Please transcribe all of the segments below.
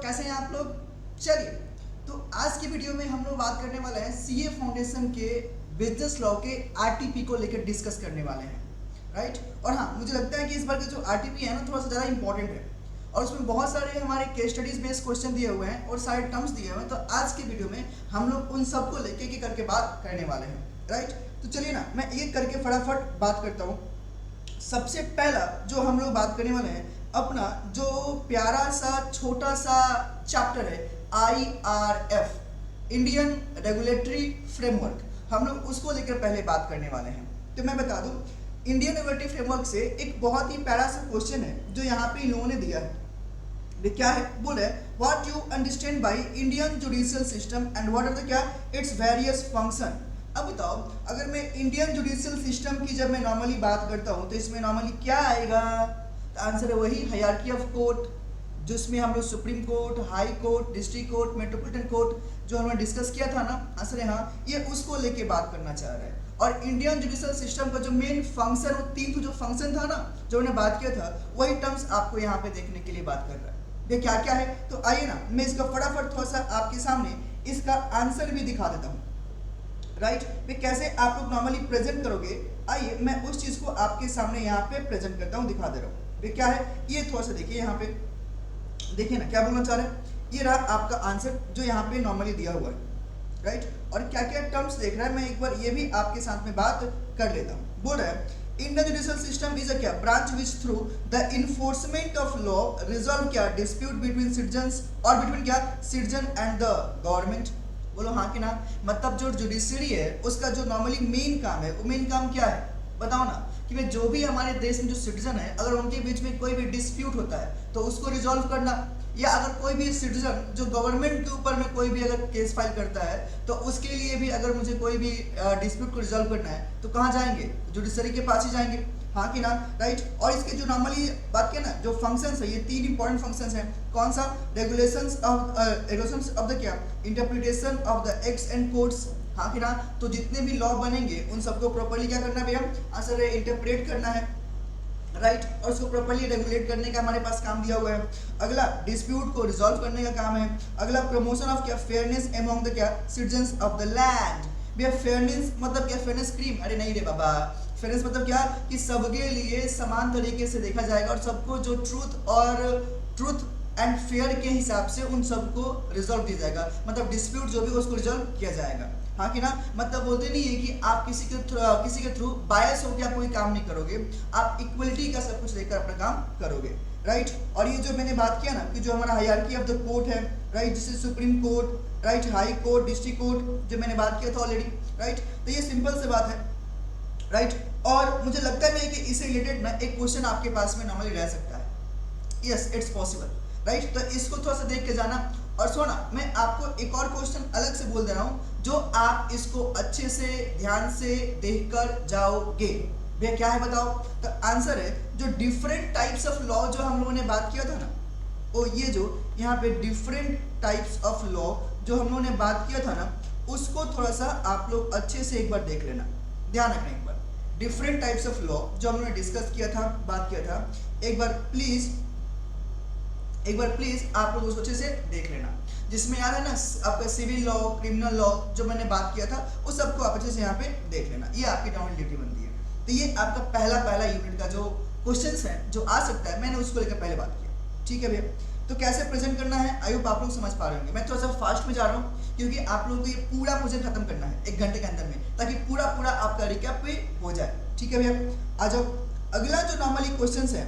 कैसे हैं आप लोग। चलिए, तो आज की वीडियो में हम लोग बात करने वाले हैं सीए फाउंडेशन के बिजनेस लॉ के आरटीपी को लेकर डिस्कस करने वाले हैं, राइट। और हाँ, मुझे लगता है कि इस बार का जो आरटीपी है ना थोड़ा सा ज़्यादा इंपॉर्टेंट है और उसमें बहुत सारे हमारे केस स्टडीज बेस्ड क्वेश्चन दिए हुए हैं और सारे टर्म्स दिए हुए हैं। तो आज की वीडियो में हम लोग उन सबको लेके एक करके बात करने वाले हैं, राइट। तो चलिए ना, मैं एक करके फटाफट बात करता हूँ। सबसे पहला जो हम लोग बात करने वाले हैं, अपना जो प्यारा सा छोटा सा चैप्टर है IRF, इंडियन रेगुलेटरी फ्रेमवर्क, हम लोग उसको लेकर पहले बात करने वाले हैं। तो मैं बता दूं, इंडियन रेगुलेटरी फ्रेमवर्क से एक बहुत ही प्यारा सा क्वेश्चन है जो यहाँ पे इन लोगों ने दिया है। ये क्या है, बोले what you understand by Indian judicial system and what are the क्या इट्स वेरियस फंक्शन। अब बताओ, अगर मैं इंडियन जुडिशियल सिस्टम की जब मैं नॉर्मली बात करता हूँ तो इसमें नॉर्मली क्या आएगा? तो आंसर है वही हायरार्की ऑफ कोर्ट, जिसमें हम लोग supreme court, high court, district court, metropolitan court जो हमने डिस्कस किया था ना, आंसर है हाँ, ये उसको लेके बात करना चाह रहा है। और इंडियन जुडिशियल सिस्टम का जो मेन फंक्शन, वो तीन जो फंक्शन था ना जो हमने बात किया था, वही टर्म्स आपको यहाँ पे देखने के लिए बात कर रहा है। ये क्या क्या है, तो आइए ना मैं इसका फटाफट थोड़ा सा आपके सामने इसका आंसर भी दिखा देता हूँ, राइट। कैसे आप लोग नॉर्मली प्रेजेंट करोगे, आइए मैं उस चीज को आपके सामने यहाँ पे प्रेजेंट करता हूँ, दिखा दे रहा हूँ। ये क्या है, ये थोड़ा सा देखिए यहाँ पे, देखिए ना क्या बोलना चाह रहे हैं। ये रहा आपका आंसर जो यहाँ पे नॉर्मली दिया हुआ है, राइट। और क्या क्या टर्म्स देख रहा है, मैं एक बार ये भी आपके साथ में बात कर लेता हूँ। बोल रहा है Indian judicial system is a क्या branch which through the enforcement of law resolve क्या डिस्प्यूट बिटवीन सिटीजन्स और बिटवीन क्या सिटीजन एंड द गवर्नमेंट। बोलो हाँ कि ना। मतलब जो जुडिशरी है उसका जो नॉर्मली मेन काम है, वो मेन काम क्या है बताओ ना, कि भाई जो भी हमारे देश में जो सिटीजन है, अगर उनके बीच में कोई भी डिस्प्यूट होता है तो उसको रिजॉल्व करना, या अगर कोई भी सिटीजन जो गवर्नमेंट के ऊपर में कोई भी अगर केस फाइल करता है तो उसके लिए भी अगर मुझे कोई भी डिस्प्यूट को रिजॉल्व करना है तो कहाँ जाएंगे, जुडिशरी के पास ही जाएंगे, हाँ कि ना, राइट। और इसके जो नॉर्मली बात किया ना, जो फंक्शंस है, ये तीन इंपॉर्टेंट फंक्शंस हैं। कौन सा? रेगुलेशंस ऑफ द क्या interpretation of the acts and codes, हाँ कि ना। तो जितने भी लॉ बनेंगे उन सबको प्रॉपर्ली क्या करना है भैया, आंसर है इंटरप्रेट करना है, राइट। और उसको प्रॉपर्ली रेगुलेट करने का हमारे पास काम दिया हुआ है। अगला डिस्प्यूट को रिजॉल्व करने का काम है। अगला प्रमोशन ऑफ क्या फेयरनेस अमंग द क्या सिटीजंस ऑफ द लैंड। भैया फेयरनेस मतलब क्या, फेयरनेस क्रीम, अरे नहीं रे बाबा, फेयरनेस मतलब क्या कि सबके लिए समान तरीके से देखा जाएगा और सबको जो ट्रूथ एंड फेयर के हिसाब से उन सबको रिजॉल्व दिया जाएगा। मतलब डिस्प्यूट जो भी उसको रिजॉल्व किया जाएगा, हाँ कि ना। मतलब बोलते नहीं है कि आप किसी के थ्रू बायस होकर आप कोई काम नहीं करोगे, आप इक्वलिटी का सब कुछ लेकर अपना काम करोगे, राइट। और ये जो मैंने बात किया ना कि जो हमारा हायरार्की ऑफ द कोर्ट है, राइट, जैसे supreme court, right, high court, district court, जो मैंने बात किया था ऑलरेडी, राइट। तो ये सिंपल सी बात है, राइट। और मुझे लगता है कि इससे रिलेटेड ना एक क्वेश्चन आपके पास में नॉर्मली रह सकता है। Yes, it's possible, right. तो इसको थोड़ा सा देख के जाना। और सुना, मैं आपको एक और क्वेश्चन अलग से बोल दे रहा हूं जो आप इसको अच्छे से ध्यान से देखकर जाओगे। भैया क्या है बताओ? तो आंसर है जो डिफरेंट टाइप्स ऑफ लॉ जो हम लोगों ने बात किया था ना, वो ये जो यहाँ पे डिफरेंट टाइप्स ऑफ लॉ जो हम लोगों ने बात किया था ना, उसको थोड़ा सा आप लोग अच्छे से एक बार देख लेना, ध्यान रखना एक बार। डिफरेंट टाइप्स ऑफ लॉ जो हम लोगों ने डिस्कस किया था, बात किया था, एक बार प्लीज आप लोग उसको अच्छे से देख लेना। जिसमें यार है ना आपका सिविल लॉ, क्रिमिनल लॉ जो मैंने बात किया था, उस सबको आप अच्छे से यहाँ पे देख लेना। ये आपकी नॉर्मल ड्यूटी बनती है। तो ये आपका पहला यूनिट का जो क्वेश्चंस है जो आ सकता है, मैंने उसको लेकर पहले बात किया, ठीक है भैया। तो कैसे प्रेजेंट करना है, आई होप आप लोग समझ पा रहे होंगे। मैं थोड़ा सा फास्ट में जा रहा हूँ क्योंकि आप लोगों को ये पूरा प्रोजेक्ट खत्म करना है 1 घंटे के अंदर में, ताकि पूरा आपका रिकैप पे हो जाए, ठीक है भैया। आ जाओ, अगला जो नॉर्मली क्वेश्चंस है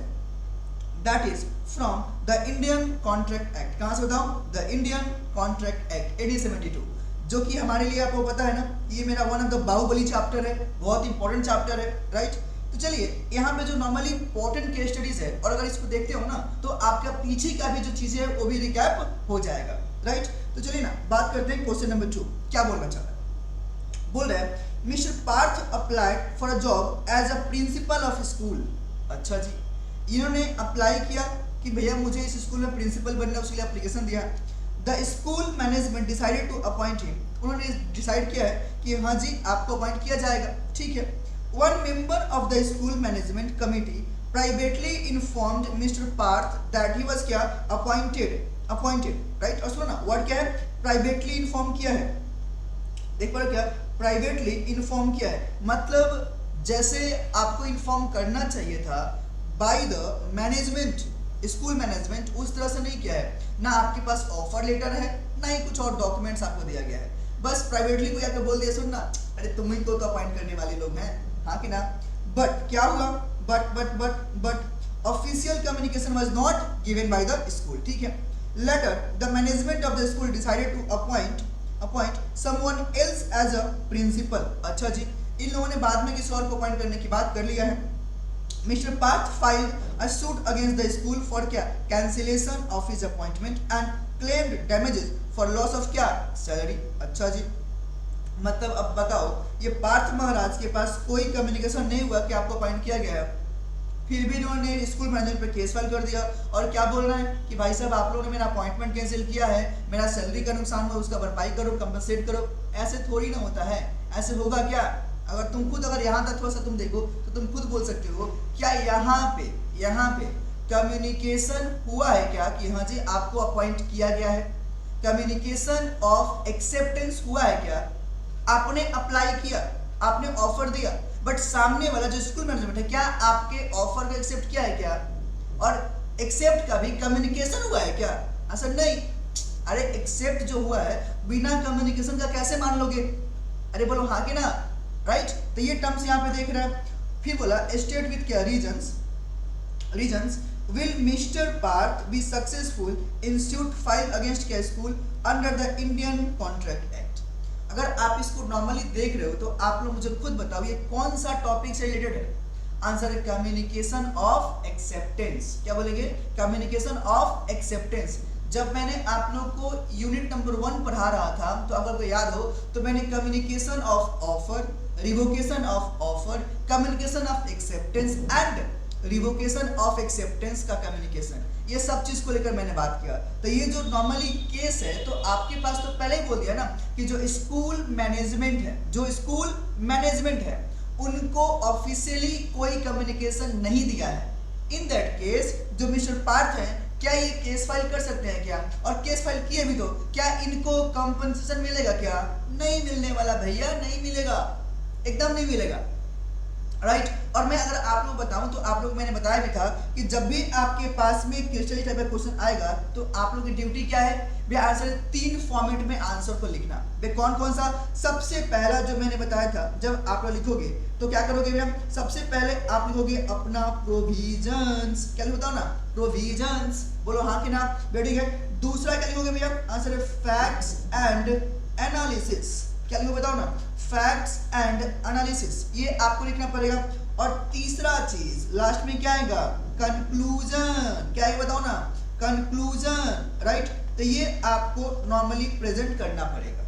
that is from the Indian contract act. कहाँ से बताऊं? द इंडियन कॉन्ट्रैक्ट एक्ट 1872, जो कि हमारे लिए आपको पता है ना, ये मेरा one of the Baahubali chapter है, बहुत इंपॉर्टेंट चैप्टर है, राइट। तो चलिए यहाँ पे जो नॉर्मली इंपॉर्टेंट केस स्टडीज है, और अगर इसको देखते हो ना तो आपका पीछे का भी जो चीजें है वो भी रिकैप हो जाएगा, राइट। तो चलिए ना बात करते हैं क्वेश्चन नंबर 2, क्या बोलना चाह रहा है। बोल रहे हैं mister Parth applied for a job as a principal of school. अच्छा जी, इन्होंने अप्लाई किया कि भैया मुझे इस स्कूल में प्रिंसिपल बनना है, उसके लिए एप्लीकेशन दिया। The school management decided to appoint him, उन्होंने डिसाइड किया है कि हाँ जी आपको अपॉइंट किया जाएगा, ठीक है। One member of the school management committee privately informed mister Parth that he was क्या अपॉइंटेड राइट। और सुनो ना वर्ड क्या है, प्राइवेटली इन्फॉर्म किया है। एक बार क्या प्राइवेटली इन्फॉर्म किया है, मतलब जैसे आपको इन्फॉर्म करना चाहिए था by the management, school management, उस तरह से नहीं किया है। ना आपके पास ऑफर लेटर है, ना ही कुछ और डॉक्यूमेंट्स आपको दिया गया है। बस प्राइवेटली कोई आकर बोल दिया सुन ना, अरे तुम ही तो अपॉइंट करने वाले लोग हैं, हाँ कि ना। बट क्या हुआ, but official communication was not given by the school, ठीक है। Later the management of the school decided to appoint someone else as a principal. अच्छा जी, इन लोगों ने बाद में किसी और को अपॉइंट करने की बात कर लिया है। Mister Parth filed a suit against the school for क्या cancellation of his appointment and claimed damages for loss of क्या सैलरी। अच्छा जी, मतलब अब बताओ ये पार्थ महाराज के पास कोई कम्युनिकेशन नहीं हुआ कि आपको अपॉइंट किया गया है, फिर भी इन्होंने स्कूल मैनेजमेंट पे केस फाइल कर दिया और क्या बोल रहे हैं कि भाई साहब आप लोगों ने मेरा अपॉइंटमेंट कैंसिल किया है, मेरा सैलरी का नुकसान हुआ उसका भरपाई करो, कंपनसेट करो। ऐसे थोड़ी ना होता है, ऐसे होगा क्या? अगर तुम खुद अगर यहाँ तक थोड़ा सा तुम देखो तो तुम खुद बोल सकते हो क्या यहाँ पे कम्युनिकेशन हुआ है क्या कि हाँ जी आपको अपॉइंट किया गया है, कम्युनिकेशन ऑफ एक्सेप्टेंस हुआ है क्या, आपने अप्लाई किया, आपने ऑफर दिया, बट सामने वाला जो स्कूल मैनेजमेंट है क्या आपके ऑफर को एक्सेप्ट किया है क्या, और एक्सेप्ट का भी कम्युनिकेशन हुआ है क्या? ऐसा नहीं। अरे एक्सेप्ट जो हुआ है बिना कम्युनिकेशन का कैसे मान लोगे? अरे बोलो हाँ कि ना, राइट। तो ये टर्म्स यहाँ पे देख रहे हैं। फिर बोला स्टेट विथ क्या reasons will mister Parth be successful in suit file against क्या school under the Indian contract act. अगर आप इसको नॉर्मली देख रहे हो तो आप लोग मुझे खुद बताओ ये कौन सा टॉपिक से रिलेटेड है? आंसर है कम्युनिकेशन ऑफ एक्सेप्टेंस। क्या बोलेंगे? Communication of acceptance. जब मैंने आप लोग को यूनिट नंबर 1 पढ़ा रहा था तो अगर को याद हो तो मैंने communication of offer, revocation of offer, communication of acceptance and revocation of acceptance का कम्युनिकेशन, ये सब चीज को लेकर मैंने बात किया। तो ये जो नॉर्मली केस है तो आपके पास तो पहले ही बोल दिया ना कि जो स्कूल मैनेजमेंट है उनको ऑफिशियली कोई कम्युनिकेशन नहीं दिया है। इन दैट केस जो मिस्टर पार्थ हैं क्या ये केस फाइल कर सकते हैं क्या? और केस फाइल किए भी तो क्या इनको कंपनसेशन मिलेगा क्या? नहीं मिलने वाला भैया, नहीं मिलेगा, एकदम नहीं मिलेगा, राइट। और मैं अगर आप लोग बताऊं तो आप लोग मैंने बताया भी था कि जब भी आपके पास में क्वेश्चन टाइप का क्वेश्चन आएगा तो आप लोग की ड्यूटी क्या है भैया? आंसर 3 फॉर्मेट में आंसर को लिखना। भैया कौन सा? सबसे पहला जो मैंने बताया था, जब आप लोग लिखोगे तो क्या करोगे भैया? सबसे पहले आप लिखोगे अपना प्रोविजंस। क्या बताओ ना? प्रोविजंस। बोलो हाँ कि ना? ठीक है। दूसरा क्या लिखोगे भैया? आंसर है फैक्ट्स एंड एनालिसिस। क्या लिखोगे बताओ ना? फैक्ट्स एंड एनालिसिस, ये आपको लिखना पड़ेगा। और तीसरा चीज लास्ट में क्या आएगा? कंक्लूजन। क्या है बताओ ना? Conclusion, right. तो ये आपको नॉर्मली प्रेजेंट करना पड़ेगा,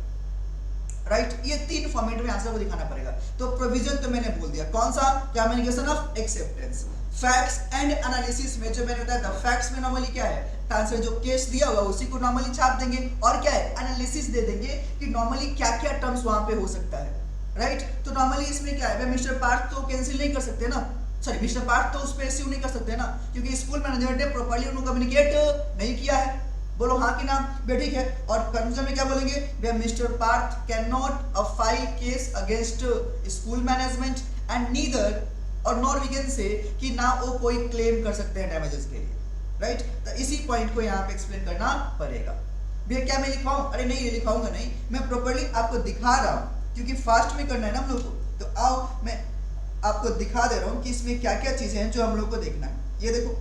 राइट। ये 3 फॉर्मेट में आंसर को दिखाना पड़ेगा। तो प्रोविजन तो मैंने बोल दिया, कौन सा? Communication of acceptance. Facts and analysis में जो मैंने बताया था, फैक्ट्स में नॉर्मली क्या है? आंसर जो केस दिया हुआ उसी को नॉर्मली छाप देंगे, और क्या है? एनालिसिस दे देंगे कि नॉर्मली क्या क्या टर्म्स वहां पे हो सकता है, राइट। तो नॉर्मली इसमें क्या है? मिस्टर पार्थ तो कैंसिल नहीं कर सकते ना, सॉरी मिस्टर पार्थ तो उस पे इश्यू नहीं कर सकते ना, क्योंकि स्कूल मैनेजमेंट ने प्रॉपर्ली उनको कम्युनिकेट नहीं किया है। बोलो हाँ कि ना? ठीक है। और कंक्लूजन में क्या बोलेंगे? Mister Parth can not file case against school management and neither और नॉर वी कैन से कि ना वो कोई क्लेम कर सकते हैं डैमेजेस के लिए, राइट। तो इसी पॉइंट को यहाँ पे एक्सप्लेन करना पड़ेगा। भैया क्या मैं लिखवाऊं? अरे नहीं, ये लिखवाऊंगा नहीं, मैं प्रॉपर्ली आपको दिखा रहा हूँ क्योंकि फास्ट में करना है ना हम लोग को। तो आओ मैं आपको दिखा दे रहा हूँ कि इसमें क्या क्या चीजें हैं जो हम लोग को देखना है। ये देखो,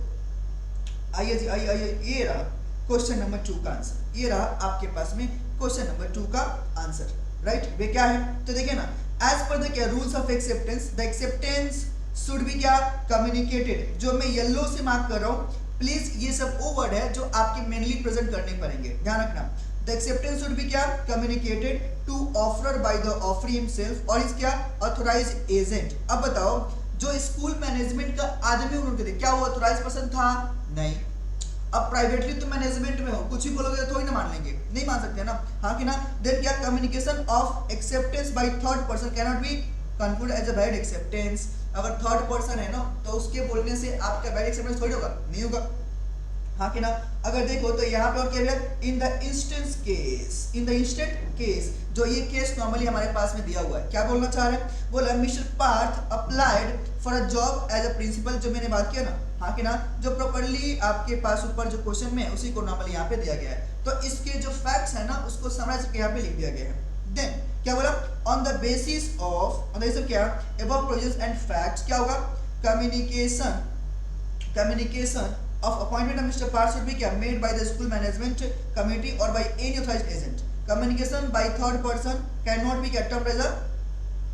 आइए जी, आइए। ये रहा क्वेश्चन नंबर 2 का आंसर, ये रहा आपके पास में क्वेश्चन नंबर 2 का आंसर, राइट। वे क्या है? तो देखिए ना, एज पर द क्या rules of acceptance, the acceptance should be क्या? कम्युनिकेटेड। जो मैं येलो से मार्क कर रहा हूँ, प्लीज ये सब वो वर्ड है जो आपके मेनली प्रेजेंट करने पड़ेंगे, ध्यान रखना। द एक्सेप्टेंस शुड बी क्या? Communicated to offerer by the offeree himself और इज क्या? Authorised agent. अब बताओ जो स्कूल मैनेजमेंट का आदमी उन्होंने क्या वो ऑथराइज्ड पर्सन था? नहीं। अब प्राइवेटली तो मैनेजमेंट में हो, कुछ ही बोलोगे तो थोड़ी ना मान लेंगे, नहीं मान सकते ना, हाँ कि ना। देन क्या? Communication of acceptance by third person can not be concluded as a valid acceptance. अगर थर्ड पर्सन है ना तो उसके बोलने से आपका वैलिड एक्सेप्टेंस थोड़ी होगा, नहीं होगा, हाँ कि ना। अगर देखो तो यहाँ पे और क्या है, in the instance case, in the instant case, जो ये केस नॉर्मली हमारे पास में दिया हुआ है, क्या बोलना चाह रहे हैं, बोला mister Parth applied for a job as a principal, जो मैंने बात किया ना, हाँ कि ना, जो प्रॉपर्ली आपके पास ऊपर जो क्वेश्चन में है उसी को नॉर्मली यहाँ पे दिया गया है, तो इसके जो फैक्ट्स है ना उसको समराइज करके यहाँ पे लिख दिया गया है। देन क्या बोला, on the basis of, on the basis क्या, अबव प्रोविजंस एंड फैक्ट्स, क्या होगा, communication of appointment of Mr. Parth should be क्या made by the school management committee or by any authorized agent. Communication by third person cannot be termed as a,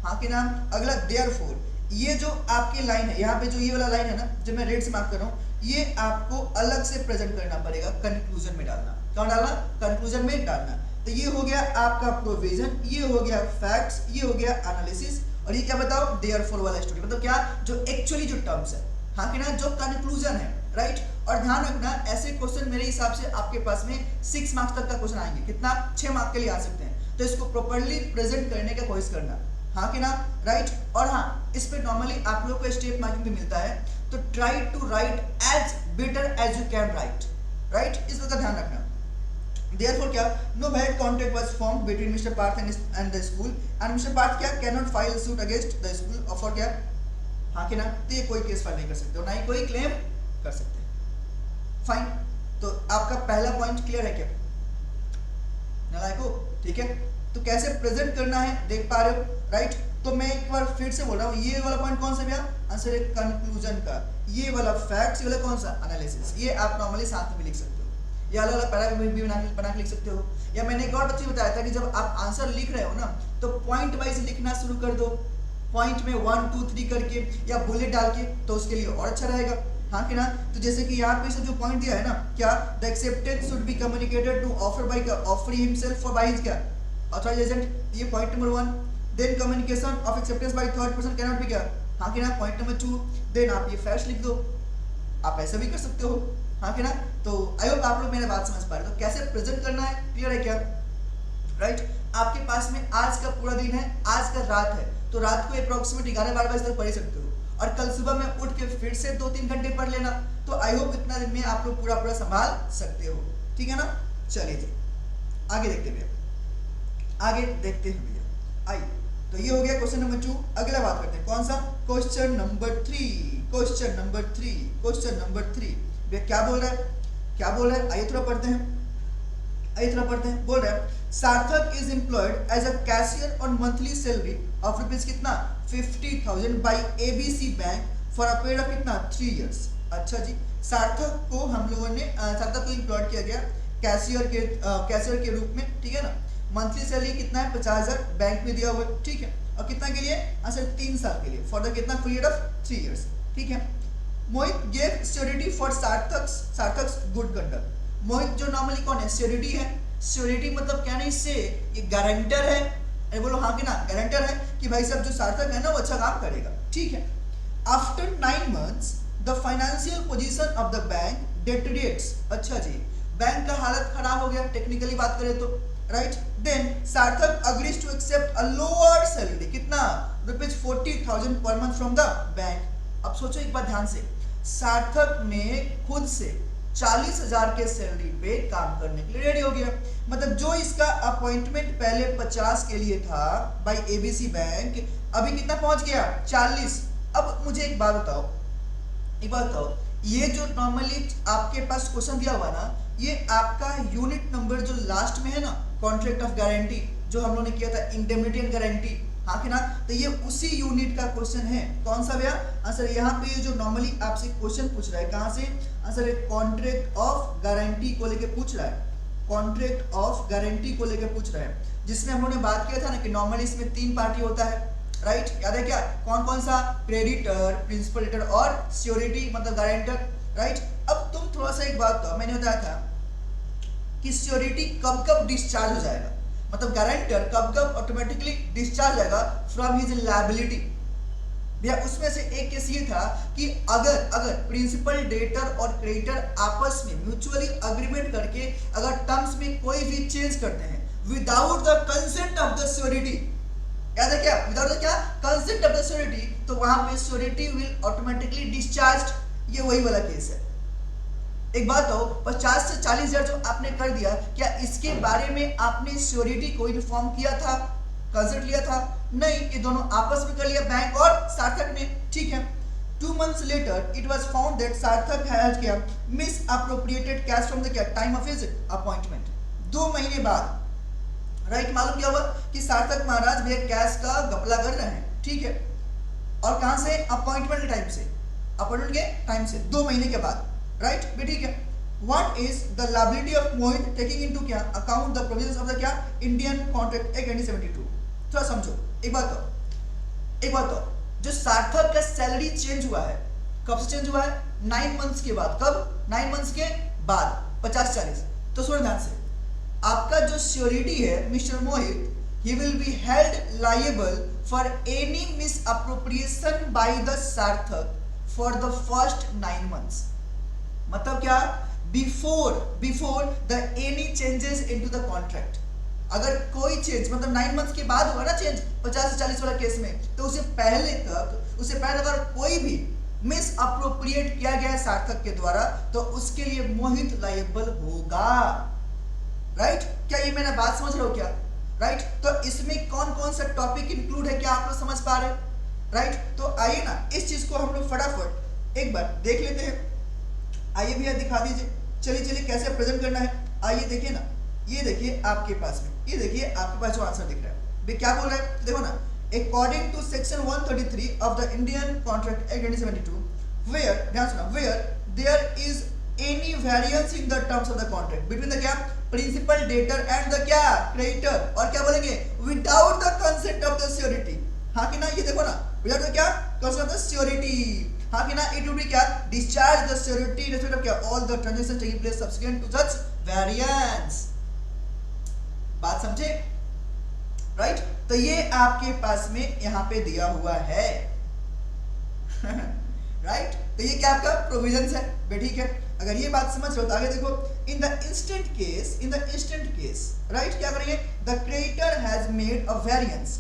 हाँ के नाम। अगला therefore, ये जो आपकी लाइन है, यहाँ पे जो ये वाला लाइन है ना, जो मैं रेड से मार्क कर रहा हूँ, ये आपको अलग से प्रेजेंट करना पड़ेगा, कंक्लूजन में डालना। कहाँ डालना, कंक्लूजन में डालना। तो ये हो गया आपका प्रोविजन, ये हो गया फैक्ट्स, ये हो गया एनालिसिस, और ये क्या बताओ, therefore वाला स्टोरी, मतलब क्या, जो एक्चुअली जो टर्म्स है, हाँ कि ना, जो कंक्लूजन है, राइट। और ध्यान रखना, ऐसे क्वेश्चन मेरे हिसाब से आपके पास में 6 मार्क्स तक का क्वेश्चन आएंगे, कितना, 6 मार्क्स के लिए आ सकते हैं, तो इसको प्रॉपर्ली प्रेजेंट करने का कोशिश करना, हाँ कि ना, राइट। और हाँ, इस पे नॉर्मली आप लोग को स्टेप मार्किंग भी मिलता है, तो try to write as better as you can write, right, इस बात का ध्यान रखना। Therefore क्या, no valid contract was formed between Mr. Parth and the school, and Mr. Parth क्या cannot file suit against the school for क्या, हाँ कि ना, तो ये कोई केस फाइल नहीं कर सकते, और ना ही कोई क्लेम कर सकते। फाइन, तो आपका पहला पॉइंट क्लियर है क्या, नालायको, ठीक है। तो कैसे प्रेजेंट करना है देख पा रहे हो, राइट। तो मैं एक बार फिर से बोल रहा हूँ, ये वाला पॉइंट कौन सा भैया, आंसर है कंक्लूजन का, ये वाला फैक्ट्स, ये वाला कौन सा, एनालिसिस, ये आप नॉर्मली साथ में भी लिख सकते हो, या अलग अलग पैरा भी बना के लिख सकते हो। या मैंने एक और बच्चे बताया था कि जब आप आंसर लिख रहे हो ना, तो पॉइंट वाइज लिखना शुरू कर दो, पॉइंट में 1 2 3 करके या बुलेट डाल के, तो उसके लिए और अच्छा रहेगा, हाँ कि ना। तो जैसे कि यहाँ पे जो पॉइंट दिया है ना, क्या, the acceptance should be communicated to offer by offering himself for by his क्या, ऑथराइज्ड एजेंट, ये point number 1। Then communication of acceptance by third person can not be क्या, हाँ कि ना, पॉइंट नंबर 2। देन आप ये फैक्ट्स लिख दो, आप ऐसा भी कर सकते हो, हाँ कि ना। तो आई होप आप लोग मेरी बात समझ पा रहे हो, तो कैसे प्रेजेंट करना है, क्लियर है क्या, राइट। आपके पास में आज का पूरा दिन है, आज का रात है, तो रात को अप्रोक्सीमेट 11-12 बजे तक पढ़ सकते हो, और कल सुबह में उठ के फिर से 2-3 घंटे पढ़ लेना, तो आई होप इतना दिन में आप लोग पूरा संभाल सकते हो, ठीक है ना। चलिए जी आगे देखते हैं, आगे देखते हैं भैया, आइए। तो ये हो गया क्वेश्चन नंबर 2। अगला बात करते हैं, कौन सा, question number 3, question number 3, question number 3। भैया क्या बोल रहा है, क्या बोल रहा है, आइए थोड़ा पढ़ते हैं, आइए थोड़ा पढ़ते हैं। बोल रहा है, Sarthak is employed as a cashier on monthly salary of rupees कितना, 50,000 by ABC bank for a period of कितना, 3 इयर्स। अच्छा जी, सार्थक को हम लोगों ने, सार्थक को एम्प्लॉयड किया गया कैशियर के रूप में, ठीक है ना। मंथली सैलरी कितना है, 50,000 बैंक में दिया हुआ है, ठीक है। और कितना के लिए, आंसर 3 साल के लिए, फॉर द कितना, पीरियड ऑफ 3 इयर्स, ठीक है। Mohit gave surety for Sarthak's good conduct. Mohit जो नॉर्मली कौन है, श्योरिटी है, श्योरिटी मतलब क्या नहीं से, ये गारंटर है, अरे बोलो हाँ कि ना, गारंटर है कि भाई साहब जो सार्थक है ना वो अच्छा काम करेगा, ठीक है। After 9 months the financial position of the bank deteriorates. अच्छा जी, बैंक का हालत खराब हो गया, टेक्निकली बात करें तो, right. Then Sarthak agrees to accept a lower salary, कितना, ₹40,000 per month from the bank. अब सोचो एक बार ध्यान से, सार्थक ने खुद से 40,000 के सैलरी पे काम करने के लिए रेडी हो गया, मतलब जो इसका अपॉइंटमेंट पहले 50 के लिए था बाय एबीसी बैंक, अभी कितना पहुंच गया, 40। अब मुझे एक बात बताओ, ये जो नॉर्मली आपके पास क्वेश्चन दिया हुआ ना, ये आपका यूनिट नंबर जो लास्ट में है ना, कॉन्ट्रैक्ट ऑफ गारंटी, जो हम लोगों ने किया था इंडेमनिटी एंड गारंटी, हाँ कि ना, तो ये उसी यूनिट का क्वेश्चन है। कौन सा भैया, आंसर यहाँ पे ये जो नॉर्मली आपसे क्वेश्चन पूछ रहा है, कहाँ से, आंसर कॉन्ट्रैक्ट ऑफ गारंटी को लेके पूछ रहा है, कॉन्ट्रैक्ट ऑफ गारंटी को लेके पूछ रहा है, जिसमें हम लोगों ने बात किया था ना कि नॉर्मली इसमें 3 पार्टी होता है, राइट, याद है क्या, कौन कौन सा, क्रेडिटर, प्रिंसिपल डेटर और श्योरिटी मतलब गारंटर, राइट। अब तुम थोड़ा सा एक बात बताओ, मैंने बताया था कि श्योरिटी कब कब डिस्चार्ज हो जाएगा, मतलब गारंटर कब कब ऑटोमेटिकली डिस्चार्ज हो जाएगा फ्रॉम हिज लायबिलिटी। भैया उसमें से एक केस ये था कि अगर प्रिंसिपल डेटर और क्रेडिटर आपस में म्यूचुअली अग्रीमेंट करके अगर टर्म्स में कोई भी चेंज करते हैं without the consent of the surety, याद है क्या, विदाउट द क्या कंसेंट ऑफ द श्योरिटी, तो वहां पे श्योरिटी विल ऑटोमेटिकली डिस्चार्ज, ये वही वाला केस है। एक बात हो, 50 से 40 हजार जो आपने कर दिया, क्या इसके बारे में आपने श्योरिटी को इन्फॉर्म किया था, कंसेंट लिया था? नहीं, ये दोनों आपस में कर लिया, बैंक और सार्थक ने, ठीक है। 2 months later it was found that सार्थक had क्या misappropriated cash from the क्या time of his appointment। 2 महीने बाद राइट मालूम क्या हुआ कि सार्थक महाराज भैया कैश का घपला कर रहे हैं, ठीक है, और कहां से, अपॉइंटमेंट के टाइम से, अपॉइंटमेंट के टाइम से 2 महीने के बाद, राइट भी ठीक है। What is the liability of Mohit taking into क्या account the provisions of the क्या Indian Contract Act 1972। थोड़ा समझो, एक बात तो जो सार्थक का सैलरी चेंज हुआ है, कब से चेंज हुआ है, 9 मंथ्स के बाद। कब, 9 मंथ्स के बाद, 50-40। तो सुनो ध्यान से, आपका जो श्योरिटी है mister Mohit, he will be held liable for any miss appropriation by the सार्थक फॉर द फर्स्ट 9 मंथ्स। मतलब क्या, before the any changes into the contract. अगर कोई चेंज मतलब 9 मंथ्स के बाद हुआ ना चेंज 50 से 40 वाला केस में, तो उसे पहले अगर कोई भी मिस अप्रोप्रिएट किया गया है सार्थक के द्वारा, तो उसके लिए मोहित लायबल होगा, राइट। क्या ये मैंने बात समझ रहे हो क्या, राइट। तो इसमें कौन कौन सा टॉपिक इंक्लूड है, क्या आप लोग समझ पा रहे हैं, राइट। तो आइए ना इस चीज को हम लोग फटाफट एक बार देख लेते हैं। आइए भैया दिखा दीजिए, चलिए कैसे प्रेजेंट करना है। आइए देखिए ना, ये देखिए आपके पास में, ये देखिए आपके पास जो आंसर दिख रहा है, वे क्या बोल रहा है, देखो ना, according to section 133 of the Indian contract act 1972, where, ध्यान सुना, where there is any variance in the terms of the contract between the क्या प्रिंसिपल डेटर एंड द क्या क्रेडिटर, और क्या बोलेंगे, without the consent of the surety. हाँ कि ना, ये देखो ना, विदाउट द क्या कंसेंट ऑफ द श्योरिटी, हाँ कि ना, इट विल बी क्या discharge the surety in respect of क्या all the transaction taking place subsequent to such variance. बात समझे, राइट। तो ये आपके पास में यहां पे दिया हुआ है राइट। तो ये क्या आपका प्रोविजंस है बे, ठीक है। अगर ये बात समझ रहे हो तो आगे देखो, in the instant case, right, क्या करेंगे, the creditor has made a variance,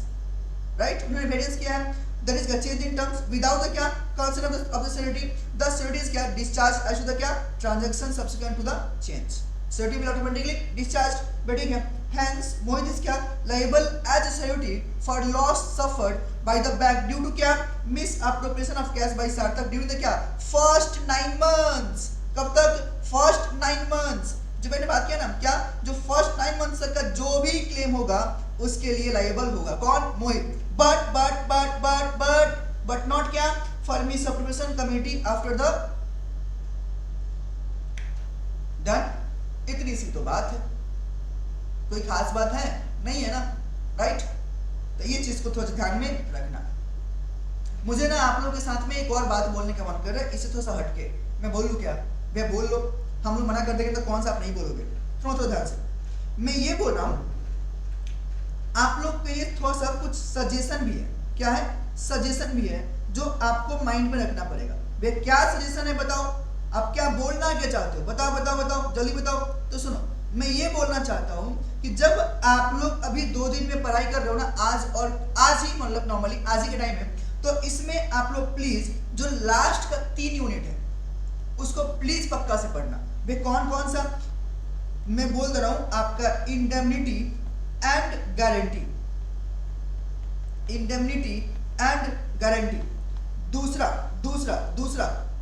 right, उन्होंने वेरिएंस किया है, that is change in terms without the क्या consent of the surety, the surety is क्या डिस्चार्ज एज टू द क्या transaction subsequent to the change, surety will automatically discharge, बे ठीक है। Hence, Mohit is क्या liable as a surety for loss suffered by the bank due to क्या misappropriation of cash by Sarthak during the क्या first 9 months। कब तक, first 9 months। जो मैंने बात किया ना, क्या जो first 9 months तक का जो भी क्लेम होगा उसके लिए लाइबल होगा कौन, मोहित। but not क्या for misappropriation committee after the done। इतनी सी तो बात है, कोई खास बात है नहीं है ना, राइट। तो ये चीज को थोड़ा ध्यान में रखना। मुझे ना आप लोगों के साथ में एक और बात बोलने का मन कर रहा है, इससे थोड़ा सा हटके मैं बोल लूं क्या, भैया बोल लो, हम लोग मना कर देंगे तो कौन सा आप नहीं बोलोगे, थोड़ा ध्यान से। मैं ये बोल रहा हूं आप लोग के लिए थोड़ा सा कुछ सजेशन भी है, क्या है, सजेशन भी है जो आपको माइंड में रखना पड़ेगा। भैया क्या सजेशन है बताओ, आप क्या बोलना क्या चाहते हो, बताओ जल्दी बताओ। तो सुनो, मैं ये बोलना चाहता हूं कि जब आप लोग अभी 2 दिन में पढ़ाई कर रहे हो ना, आज ही मतलब नॉर्मली आज ही के टाइम है, तो इसमें आप लोग प्लीज जो लास्ट का 3 यूनिट है उसको प्लीज पक्का से पढ़ना। वे कौन कौन सा मैं बोल दे रहा हूं, आपका indemnity and guarantee, indemnity and guarantee. दूसरा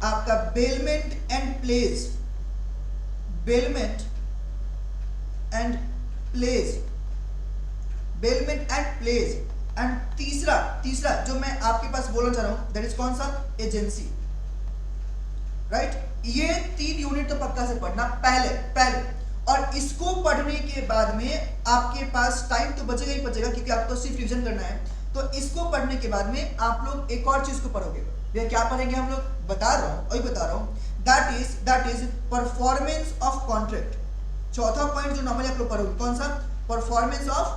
आपका bailment and place, bailment and place and तीसरा जो मैं आपके पास बोलना चाह रहा हूं दैट इज कौन सा, एजेंसी, राइट। ये 3 यूनिट तो पक्का से पढ़ना पहले, और इसको पढ़ने के बाद में आपके पास टाइम तो बचेगा ही बचेगा, क्योंकि आपको सिर्फ रिवीजन करना है। तो इसको पढ़ने के बाद में आप लोग एक और चीज को पढ़ोगे, भैया क्या पढ़ेंगे हम लोग, बता रहा हूं, that is performance of contract. चौथा पॉइंट जो नॉर्मली आप लोग पढ़ोगे कौन सा, परफॉर्मेंस ऑफ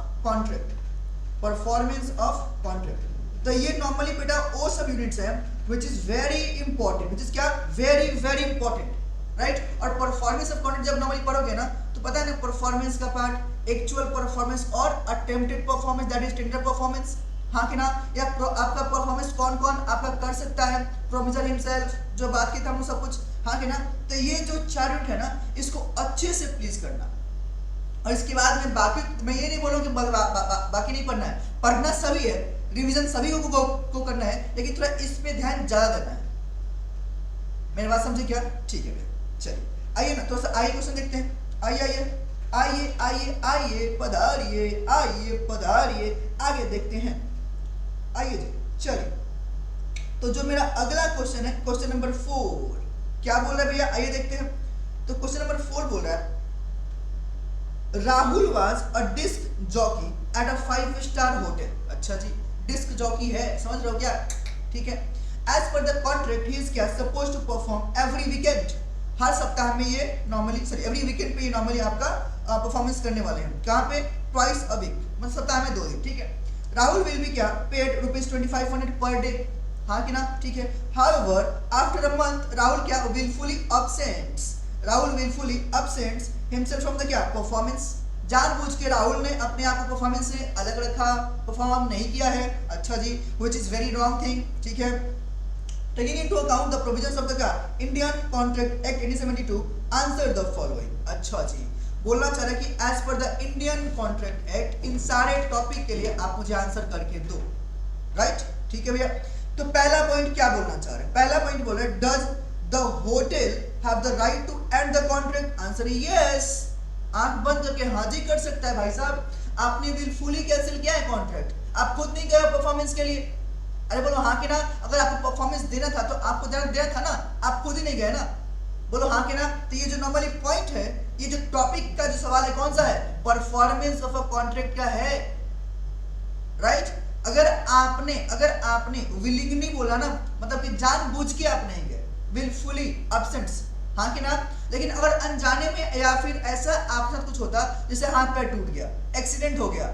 कॉन्ट्रैक्ट। तो ये नॉर्मली बेटा वो सब यूनिट्स है which is very important, which is क्या वेरी इंपॉर्टेंट, राइट। और परफॉर्मेंस ऑफ कॉन्ट्रैक्ट जब नॉर्मली पढ़ोगे ना तो पता है ना, परफॉर्मेंस का पार्ट, एक्चुअल परफॉर्मेंस और attempted performance that is tender performance, हाँ कि ना, या आपका परफॉर्मेंस कौन कौन आपका कर सकता है, प्रोफेसर हिमसेल्फ, जो बात की था हम सब कुछ, हाँ कि ना। तो ये जो 4 यूनिट है ना, इसको अच्छे से प्लीज करना। और इसके बाद में बाकी, मैं ये नहीं बोलूँ कि बाकी नहीं पढ़ना है, पढ़ना सभी है, रिवीजन सभी को करना है, लेकिन थोड़ा इस पे ध्यान ज्यादा देना है। मेरी बात समझे क्या? ठीक है भैया, चलिए आइए ना थोड़ा सा आइए क्वेश्चन देखते हैं। आइए आइए आइए आइए आइए पधारिए, आइए पधारिए, आगे देखते हैं। आइए जी, चलिए। तो जो मेरा अगला क्वेश्चन है, क्वेश्चन नंबर 4, क्या बोल रहा है भैया, आइए देखते हैं। तो क्वेश्चन नंबर 4 बोल रहा है, Rahul was a disc jockey at a five star hotel. अच्छा जी, डिस्क जॉकी है, समझ रहे हो क्या? ठीक है। एज पर द कॉन्ट्रैक्ट ही इज क्या suppose to perform every weekend. हर सप्ताह में ये नॉर्मली, सॉरी एवरी वीकेंड पे ये नॉर्मली आपका परफॉर्मेंस करने वाले हैं। कहाँ पे? ट्वाइस अ वीक, मतलब सप्ताह में 2 दिन। ठीक है। राहुल विल बी क्या पेड ₹2500 पर डे, हाँ कि ना? ठीक है। However after a month Rahul क्या wilfully absents, Rahul wilfully absents himself from the क्या परफॉर्मेंस। जानबूझ के राहुल ने अपने आप को परफॉर्मेंस से अलग रखा, परफॉर्म नहीं किया है। अच्छा जी, which is very wrong thing. ठीक है। Taking into account the provisions of the क्या Indian contract act 1872 answer the following. अच्छा जी, बोलना चाह रहा है कि as per the Indian contract act, इन सारे टॉपिक के लिए आप मुझे आंसर करके दो। राइट, ठीक है भैया। तो पहला पॉइंट क्या बोलना चाह रहे हैं? पहला पॉइंट बोल रहे हैं, does the hotel have the right to end the contract? Answer yes, आंख बंद करके हाँ जी कर सकता है भाई साहब। आपने विलफुली कैंसिल किया है कॉन्ट्रैक्ट, आप खुद नहीं गए परफॉर्मेंस के लिए। अरे बोलो हाँ कि ना, अगर आपको परफॉर्मेंस देना था तो आपको देना था ना, आप खुद ही नहीं गए ना। बोलो हाँ कि ना। तो ये जो नॉर्मली पॉइंट है, ये जो टॉपिक का जो सवाल है कौन सा है? परफॉर्मेंस ऑफ अ कॉन्ट्रैक्ट का है। राइट। अगर आपने विलिंगली बोला ना, मतलब कि जानबूझ के आप नहीं गए, विलफुली अब्सेंट्स, हाँ कि ना। लेकिन अगर अनजाने में या फिर ऐसा आपके साथ कुछ होता, जैसे हाथ पैर टूट गया, एक्सीडेंट हो गया,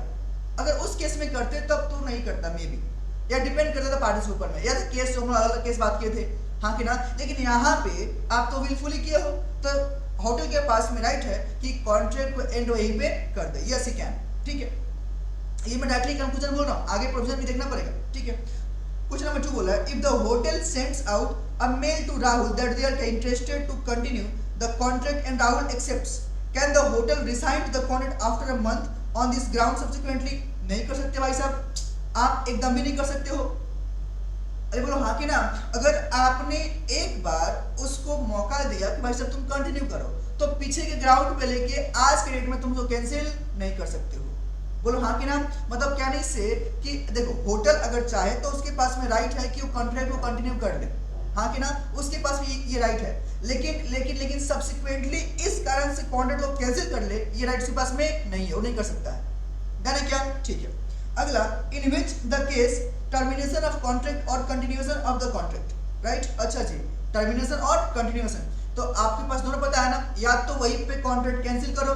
अगर उस केस में करते तब तो नहीं करता मे बी, या डिपेंड करता था पार्टी के ऊपर में, या तो केस हम अलग केस बात किए थे, हाँ कि ना। लेकिन यहाँ पे आप तो विलफुली किए हो, तो होटल के पास में राइट है कि कॉन्ट्रैक्ट को एंड वहीं पे कर दे, यस ही कैन। ठीक है, ये मैं डायरेक्टली कंक्लूजन बोल रहा हूँ, आगे प्रोविजन भी देखना पड़ेगा। ठीक है। क्वेश्चन नंबर 2 बोला है, if the hotel sends out a mail to Rahul that they are interested to continue the contract and Rahul accepts, can the hotel resign the contract after a month on this ground subsequently? नहीं कर सकते भाई साहब, आप एकदम भी नहीं कर सकते हो। अरे बोलो हाँ कि ना। अगर आपने एक बार उसको मौका दिया कि भाई साहब तुम कंटिन्यू करो, तो पीछे के ग्राउंड पे लेके आज के डेट में तुम उसको कैंसिल नहीं कर सकते हो। बोलो हाँ कि ना। मतलब क्या नहीं से कि देखो, होटल अगर चाहे तो उसके पास में राइट है कि वो कॉन्ट्रैक्ट को कंटिन्यू कर ले, हाँ कि ना, उसके पास ये राइट है। लेकिन लेकिन लेकिन सब्सिक्वेंटली इस कारण से कॉन्ट्रैक्ट को कैंसिल कर ले, ये राइट उसके पास में नहीं है, वो नहीं कर सकता है। डन है क्या? ठीक है। अगला, in which the case termination of contract और continuation of the contract, right. अच्छा जी, टर्मिनेशन और कंटिन्यूएशन, तो आपके पास दोनों पता है ना, या तो वहीं पे कॉन्ट्रैक्ट कैंसिल करो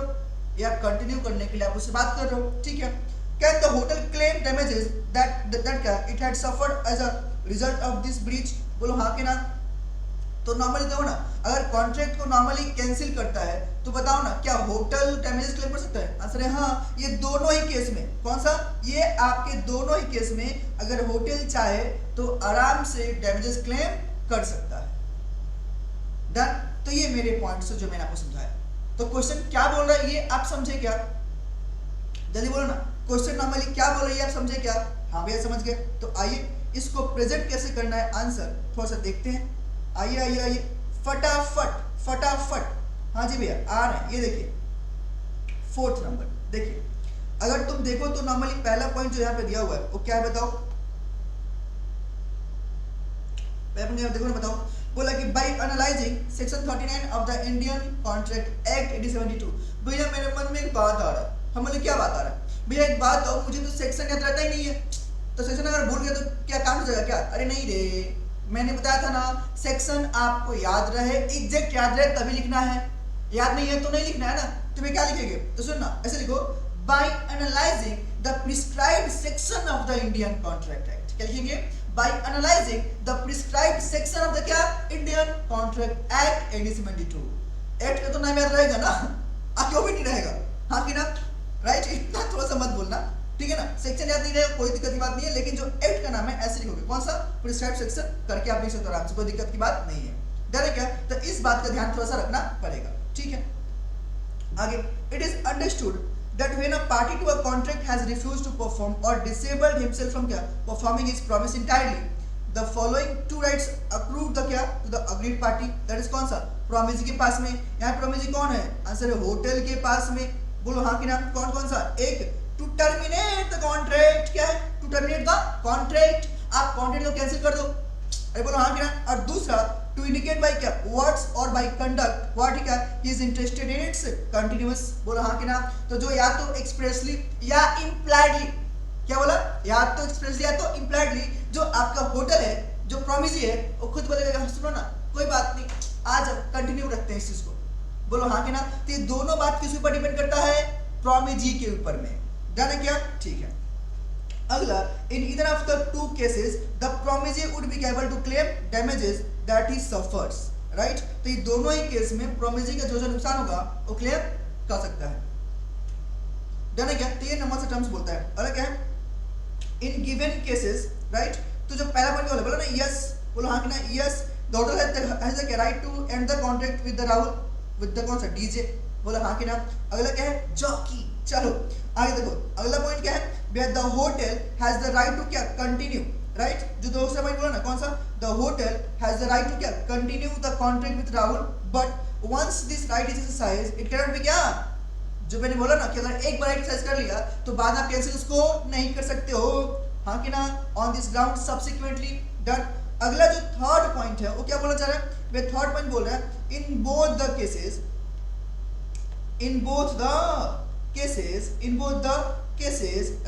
या कंटिन्यू करने के लिए आप उससे बात कर रहे हो। ठीक है। Can the hotel claim damages that क्या it had suffered as a result of this breach? बोलो हाँ कि ना। तो नॉर्मली देखो ना, अगर कॉन्ट्रैक्ट को नॉर्मली कैंसिल करता है तो बताओ ना, क्या होटल डैमेजेस क्लेम कर सकता है? आंसर है हाँ। ये दोनों ही केस में, कौन सा? ये आपके दोनों ही केस में अगर होटल चाहे तो आराम से डैमेजेस क्लेम कर सकता है। डन। तो ये मेरे पॉइंट्स जो मैंने आपको समझाया। तो क्वेश्चन क्या बोल रहा है ये आप समझे क्या? जल्दी बोलो ना, क्वेश्चन नॉर्मली क्या बोल रही है आप समझे क्या? हाँ भैया समझ गए। तो आइए इसको प्रेजेंट कैसे करना है आंसर थोड़ा सा देखते हैं। आइए आइए आइए, फटाफट फटाफट। हाँ जी भैया आ रहे हैं, ये देखिए 4th नंबर देखिए। अगर तुम देखो तो नॉर्मली पहला पॉइंट जो यहाँ पे दिया हुआ है वो क्या है बताओ? देखो ना, बताओ। बोला कि by analysing section 39 of the Indian contract act 1872। भैया मेरे मन में एक बात आ रहा है। हम बोले क्या बात आ रहा है? भैया एक बात हो, मुझे तो सेक्शन याद रहता ही नहीं है, तो सेक्शन अगर भूल गया तो क्या काम हो जाएगा क्या? अरे नहीं रे, मैंने बताया था ना, सेक्शन आपको याद रहे, एग्जैक्ट याद रहे तभी लिखना है, याद नहीं है तो नहीं लिखना है ना। तुम्हें क्या लिखेंगे तो सुन ना, ऐसे लिखो, by analysing the prescribed section of the Indian contract act. क्या लिखेंगे? By analysing the prescribed section of the क्या इंडियन कॉन्ट्रैक्ट एक्ट 1872। एक्ट का तो नाम याद रहेगा ना, क्यों भी नहीं रहेगा, हाँ कि ना, राइट। इतना थोड़ा सा मत बोलना, ठीक है ना। सेक्शन याद नहीं रहेगा कोई दिक्कत की बात नहीं है, लेकिन जो एक्ट का नाम है ऐसे लिखोगे, कौन सा, प्रिस्क्राइब सेक्शन करके आप लिख सकते हो आराम से, कोई दिक्कत की बात नहीं है। डर है क्या, तो इस बात का ध्यान थोड़ा सा रखना पड़ेगा, ठीक है। आगे, it is understood that when a party to a contract has refused to perform or disabled himself from क्या performing his promise entirely, the following two rights accrue the क्या to the agreed party, that is कौन सा, promisee के पास में। यहाँ promisee कौन है, आंसर है होटल के पास में, बोलो हाँ कि ना, कौन कौन सा, एक to terminate the contract, क्या है, to terminate the contract, आप कॉन्ट्रैक्ट को कैंसिल कर दो, अरे बोलो हाँ कि ना, और दूसरा to indicate by क्या words or by conduct what क्या he is interested in its continuous, बोलो हाँ कि ना, तो जो या तो expressly या impliedly, क्या बोला, या तो expressly या तो impliedly, जो आपका होटल है, जो promisee है, वो खुद बोलेगा सुनो ना कोई बात नहीं, आज कंटिन्यू रखते हैं इस चीज को, बोलो हाँ कि ना। तो ये दोनों बात किस ऊपर डिपेंड करता है, promisee के ऊपर में, जाना क्या, ठीक है। अगला, in either of the two cases the promisee would be able to claim damages that he suffers, right, तो ये दोनों ही केस में promisee का जो नुकसान होगा वो क्लेम कर सकता है, जाना क्या। तो ये नंबर से टर्म्स बोलता है, अगला क्या है, in given cases, right, तो जो पहला पॉइंट बोला ना, यस, बोलो हाँ कि ना, yes the hotel has the right to end the contract with the Rahul, with the कौन सा, डीजे, बोला हाँ कि ना। अगला क्या है, जॉकी, चलो आगे देखो, अगला पॉइंट क्या है, where the hotel has the right to क्या continue, right, जो दूसरा पॉइंट बोला ना, कौन सा, the hotel has the right to क्या continue the contract with Rahul, but once this right is exercised it cannot be क्या, जो मैंने बोला ना कि अगर एक बार एक्सरसाइज कर लिया तो बाद में आप कैंसिल उसको नहीं कर सकते हो, हाँ कि ना, on this ground subsequently done। अगला जो थर्ड पॉइंट है वो क्या बोलना चाह रहा है, वे थर्ड पॉइंट बोल रहा है, in both the cases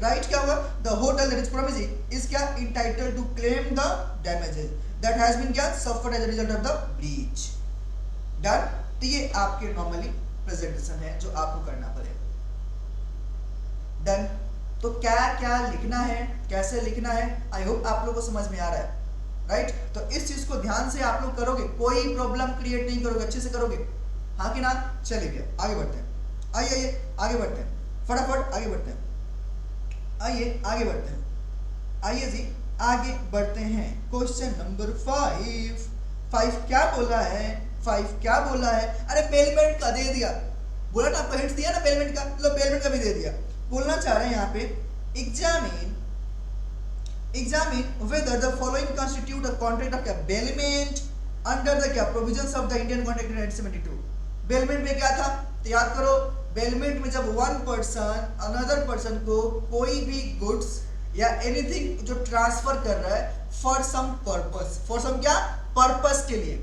right, क्या होगा, the hotel that is promisee is क्या entitled to claim the damages that has been क्या suffered as a result of the breach, done। तो ये आपके नॉर्मली प्रेजेंटेशन है जो आपको करना पड़ेगा, डन। तो क्या क्या लिखना है, कैसे लिखना है, आई होप आप लोगों को समझ में आ रहा है, राइट। तो इस चीज को ध्यान से आप लोग करोगे, कोई प्रॉब्लम क्रिएट नहीं करोगे, अच्छे से करोगे, हाँ कि ना। चलिए आगे बढ़ते हैं, आइए आगे बढ़ते हैं, फटाफट आगे बढ़ते हैं, आइए आगे बढ़ते हैं, आइए जी आगे बढ़ते हैं। क्वेश्चन नंबर 5 क्या बोला है, 5 क्या बोला है, अरे पेमेंट का दे दिया, बोला ना आपको हिंट दिया ना पेमेंट का, लो पेमेंट का भी दे दिया। बोलना चाह रहे हैं यहाँ पे, examine whether the following constitute a contract of क्या bailment under the क्या provisions of the Indian Contract Act 1972। bailment में क्या था, तो याद करो, bailment में जब one person another person को कोई भी goods या एनीथिंग जो ट्रांसफर कर रहा है for some purpose, for some क्या पर्पस के लिए,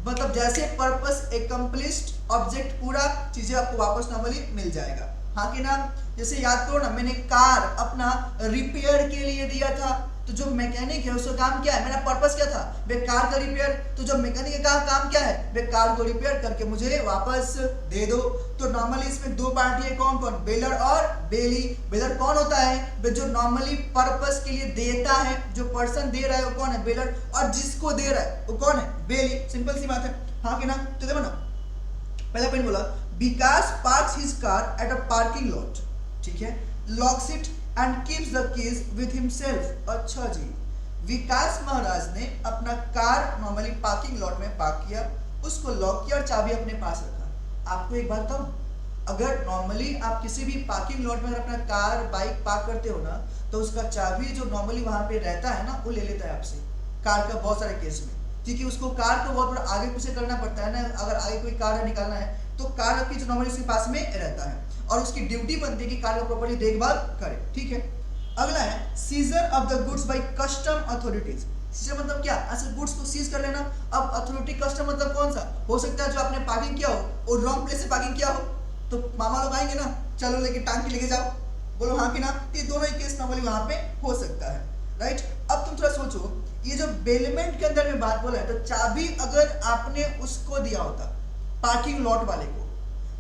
मतलब जैसे पर्पस एकम्प्लिश्ड ऑब्जेक्ट पूरा चीजें आपको वापस नॉर्मली मिल जाएगा, हाँ कि ना। जैसे याद करो ना, मैंने कार अपना रिपेयर के लिए दिया था, तो जो मैकेनिक है उसका काम क्या है, मेरा पर्पस क्या था, वे कार का रिपेयर, तो जो मैकेनिक का काम क्या है, वे कार को रिपेयर करके मुझे वापस दे दो। तो नॉर्मली इसमें दो पार्टी है, कौन कौन, बेलर और बेली। बेलर कौन होता है, वे जो नॉर्मली पर्पस के लिए देता है, जो पर्सन दे रहा है वो कौन है, बेलर, और जिसको दे रहा है वो कौन है, बेली। सिंपल सी बात है, हाँ कि ना। तो देखो ना, पहला पॉइंट बोला, Vikas parks his car at a parking lot, ठीक है, locks it and keeps the keys with himself. अच्छा जी, विकास महाराज ने अपना कार नॉर्मली पार्किंग लॉट में पार्क किया, उसको लॉक किया और चाबी अपने पास रखा। आपको एक बात बताऊं, अगर नॉर्मली आप किसी भी पार्किंग लॉट में अगर अपना कार बाइक पार्क करते हो ना, तो उसका चाबी जो नॉर्मली वहां पे रहता है ना, वो ले लेता है आपसे, कार का बहुत सारे केस में, क्योंकि उसको कार को बहुत बड़ा आगे पीछे करना पड़ता है ना, अगर आगे कोई कार निकालना है तो कार की जो नॉर्मली उसके पास में रहता है, और उसकी ड्यूटी बनती है कि कार का प्रॉपर्ली देखभाल करे, ठीक है। अगला है seizure of the goods by custom authorities. Seizure मतलब क्या, ऐसे गुड्स को सीज कर लेना। अब अथॉरिटी कस्टम मतलब कौन सा हो सकता है, जो आपने पार्किंग किया हो और रॉन्ग प्लेस से पार्किंग किया हो, तो मामा लोग आएंगे ना, चलो लेके टांग के लेके जाओ, बोलो हाँ कि ना। ये दोनों ही केस नॉर्मली वहां पे हो सकता है, राइट। अब तुम थोड़ा सोचो, ये जो बेलमेंट के अंदर में बात बोला है, तो चाबी अगर आपने उसको दिया होता पार्किंग लॉट वाले को,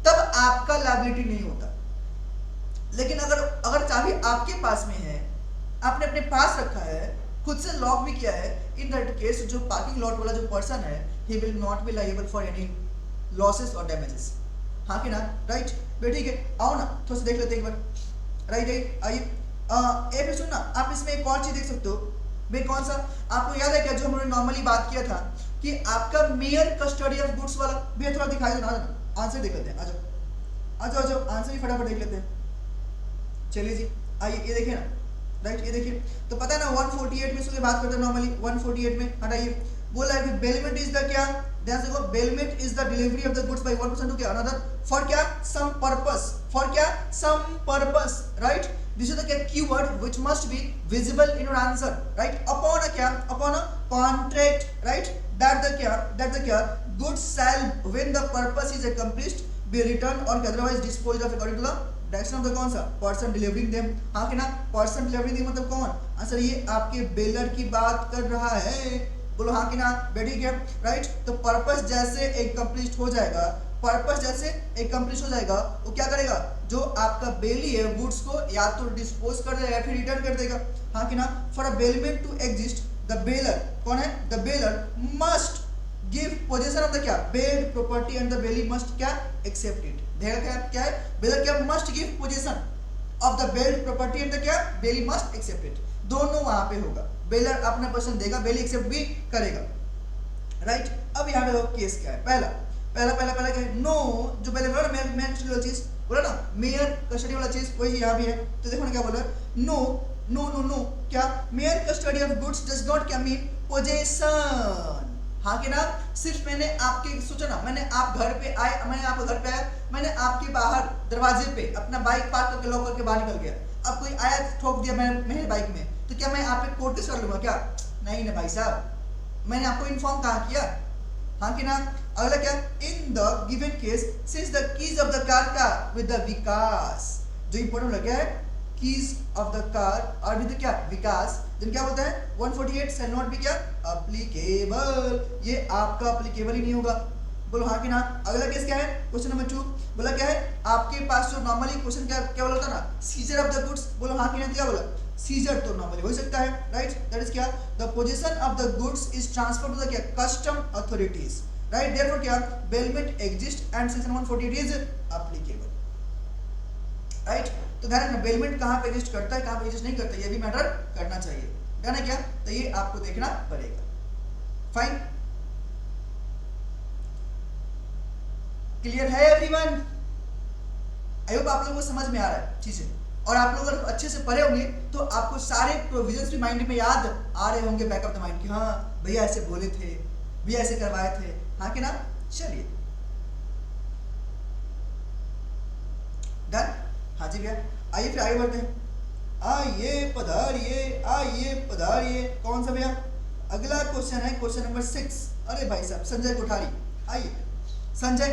तब आपका लायबिलिटी नहीं होता। लेकिन अगर चाबी आपके पास में है, आपने अपने पास रखा है, खुद से लॉक भी किया है, इन दैट केस जो पार्किंग लॉट वाला जो पर्सन है, he will not be liable for any losses और डैमेजेस, हाँ कि ना, राइट। ठीक है, आओ ना थोड़ा सा देख लेते हैं एक बार, राइट। आइए ए भी सुनना, आप इसमें एक और चीज देख सकते हो भाई, कौन सा? आपको याद है क्या जो हमने नॉर्मली बात किया था कि आपका मेयर कस्टडी ऑफ गुड्स वाला भैया, थोड़ा दिखाई दो ना, आंसर देख लेते हैं, आ जाओ आ जाओ आ जाओ, आंसर ही फटाफट देख लेते हैं। चलिए जी, आइए ये देखिए ना, राइट, ये देखिए, तो पता है ना 148 में इसलिए बात करते हैं नॉर्मली, 148 में हटाइए, बोला है कि बेलमेंट इज द क्या, ध्यान से देखो, bailment is the delivery of the goods by one person to क्या अनदर फॉर क्या सम पर्पस, फॉर क्या some purpose, right, this is the क्या keyword which must be visible in your answer, right, upon a क्या, upon a contract, right, that the क्या goods shall when the purpose is accomplished be return और otherwise disposed of according to the direction of the कौन सा person delivering them, हाँ कि ना, person delivering them मतलब कौन आंसर, ये आपके बेलर की बात कर रहा है, बोलो हाँ कि ना, बैठी क्या, राइट, तो पर्पस जैसे एकम्प्लिश्ड हो जाएगा, पर्पस जैसे एकम्प्लिश हो जाएगा, वो क्या करेगा, जो आपका बेली है गुड्स को या तो डिस्पोज कर देगा या फिर रिटर्न कर देगा, हाँ कि ना, for a bailment to exist the bailor, कौन है, the bailor must give position of the क्या bailed property and the bailee must क्या एक्सेप्ट इट, देखा क्या है, बेलर क्या must give position of the bailed property and the क्या bailee must accept it, दोनों वहां पे होगा, बेलर अपना पोजीशन देगा, बेली एक्सेप्ट भी करेगा, राइट। अब यहाँ पे केस क्या है, पहला क्या है, नो, जो पहले बोला ना मेयर कस्टडी वाला चीज बोला ना, मेयर कस्टडी वाला चीज वही यहाँ भी है, तो देखो ना क्या बोला, नो नो नो नो क्या, mayor custody of goods does not क्या मीन पोजेशन, हाँ कि ना, सिर्फ मैंने आपके सोचो ना, मैंने आप घर पे आए, मैंने आपके घर पे आया, मैंने आपके बाहर दरवाजे पे अपना बाइक पार्क करके लॉक करके बाहर निकल गया, अब कोई आया ठोक दिया मेरे बाइक में, तो क्या मैं आप पे कोर्ट केस कर लूंगा क्या, नहीं ना भाई साहब, मैंने आपको इन्फॉर्म कहाँ किया, हाँ कि ना। अगला क्या, in the given case since the keys of the car का विद द विकास, जो इंपॉर्टेंट लग गया है, कीज ऑफ द कार और विद क्या विकास, then क्या बोलता है 148 shall not be क्या applicable, ये आपका applicable ही नहीं होगा, बोलो हाँ कि ना। अगला केस क्या है, क्वेश्चन नंबर 2, बोला क्या है, आपके पास जो नॉर्मली क्वेश्चन क्या बोला था ना, सीजर ऑफ द गुड्स, बोलो हाँ कि ना, क्या बोला, सीजर तो नॉर्मली हो सकता है, राइट, दैट इज क्या, the position of the goods is transferred to the क्या कस्टम अथॉरिटीज, राइट, देयरफॉर क्या bailment exist and section 148 is applicable, right. तो ध्यान रखना बेलमेंट कहाँ पे एग्जिस्ट करता है, कहाँ पे एग्जिस्ट नहीं करता, ये भी मैटर करना चाहिए, डन है क्या, तो ये आपको देखना पड़ेगा, फाइन, क्लियर है एवरीवन, आई होप आप लोगों को समझ में आ रहा है चीजें, और आप लोग अगर अच्छे से पढ़े होंगे तो आपको सारे प्रोविजंस भी माइंड में याद आ रहे होंगे, बैक ऑफ द माइंड कि हाँ भैया ऐसे बोले थे, भैया ऐसे करवाए थे, हाँ कि ना। चलिए डन, हाँ जी भैया, आइए फिर आगे बढ़ते हैं, आइए पधारिए, कौन सा भैया, अगला क्वेश्चन है क्वेश्चन नंबर 6, अरे भाई साहब संजय कोठारी, आइए संजय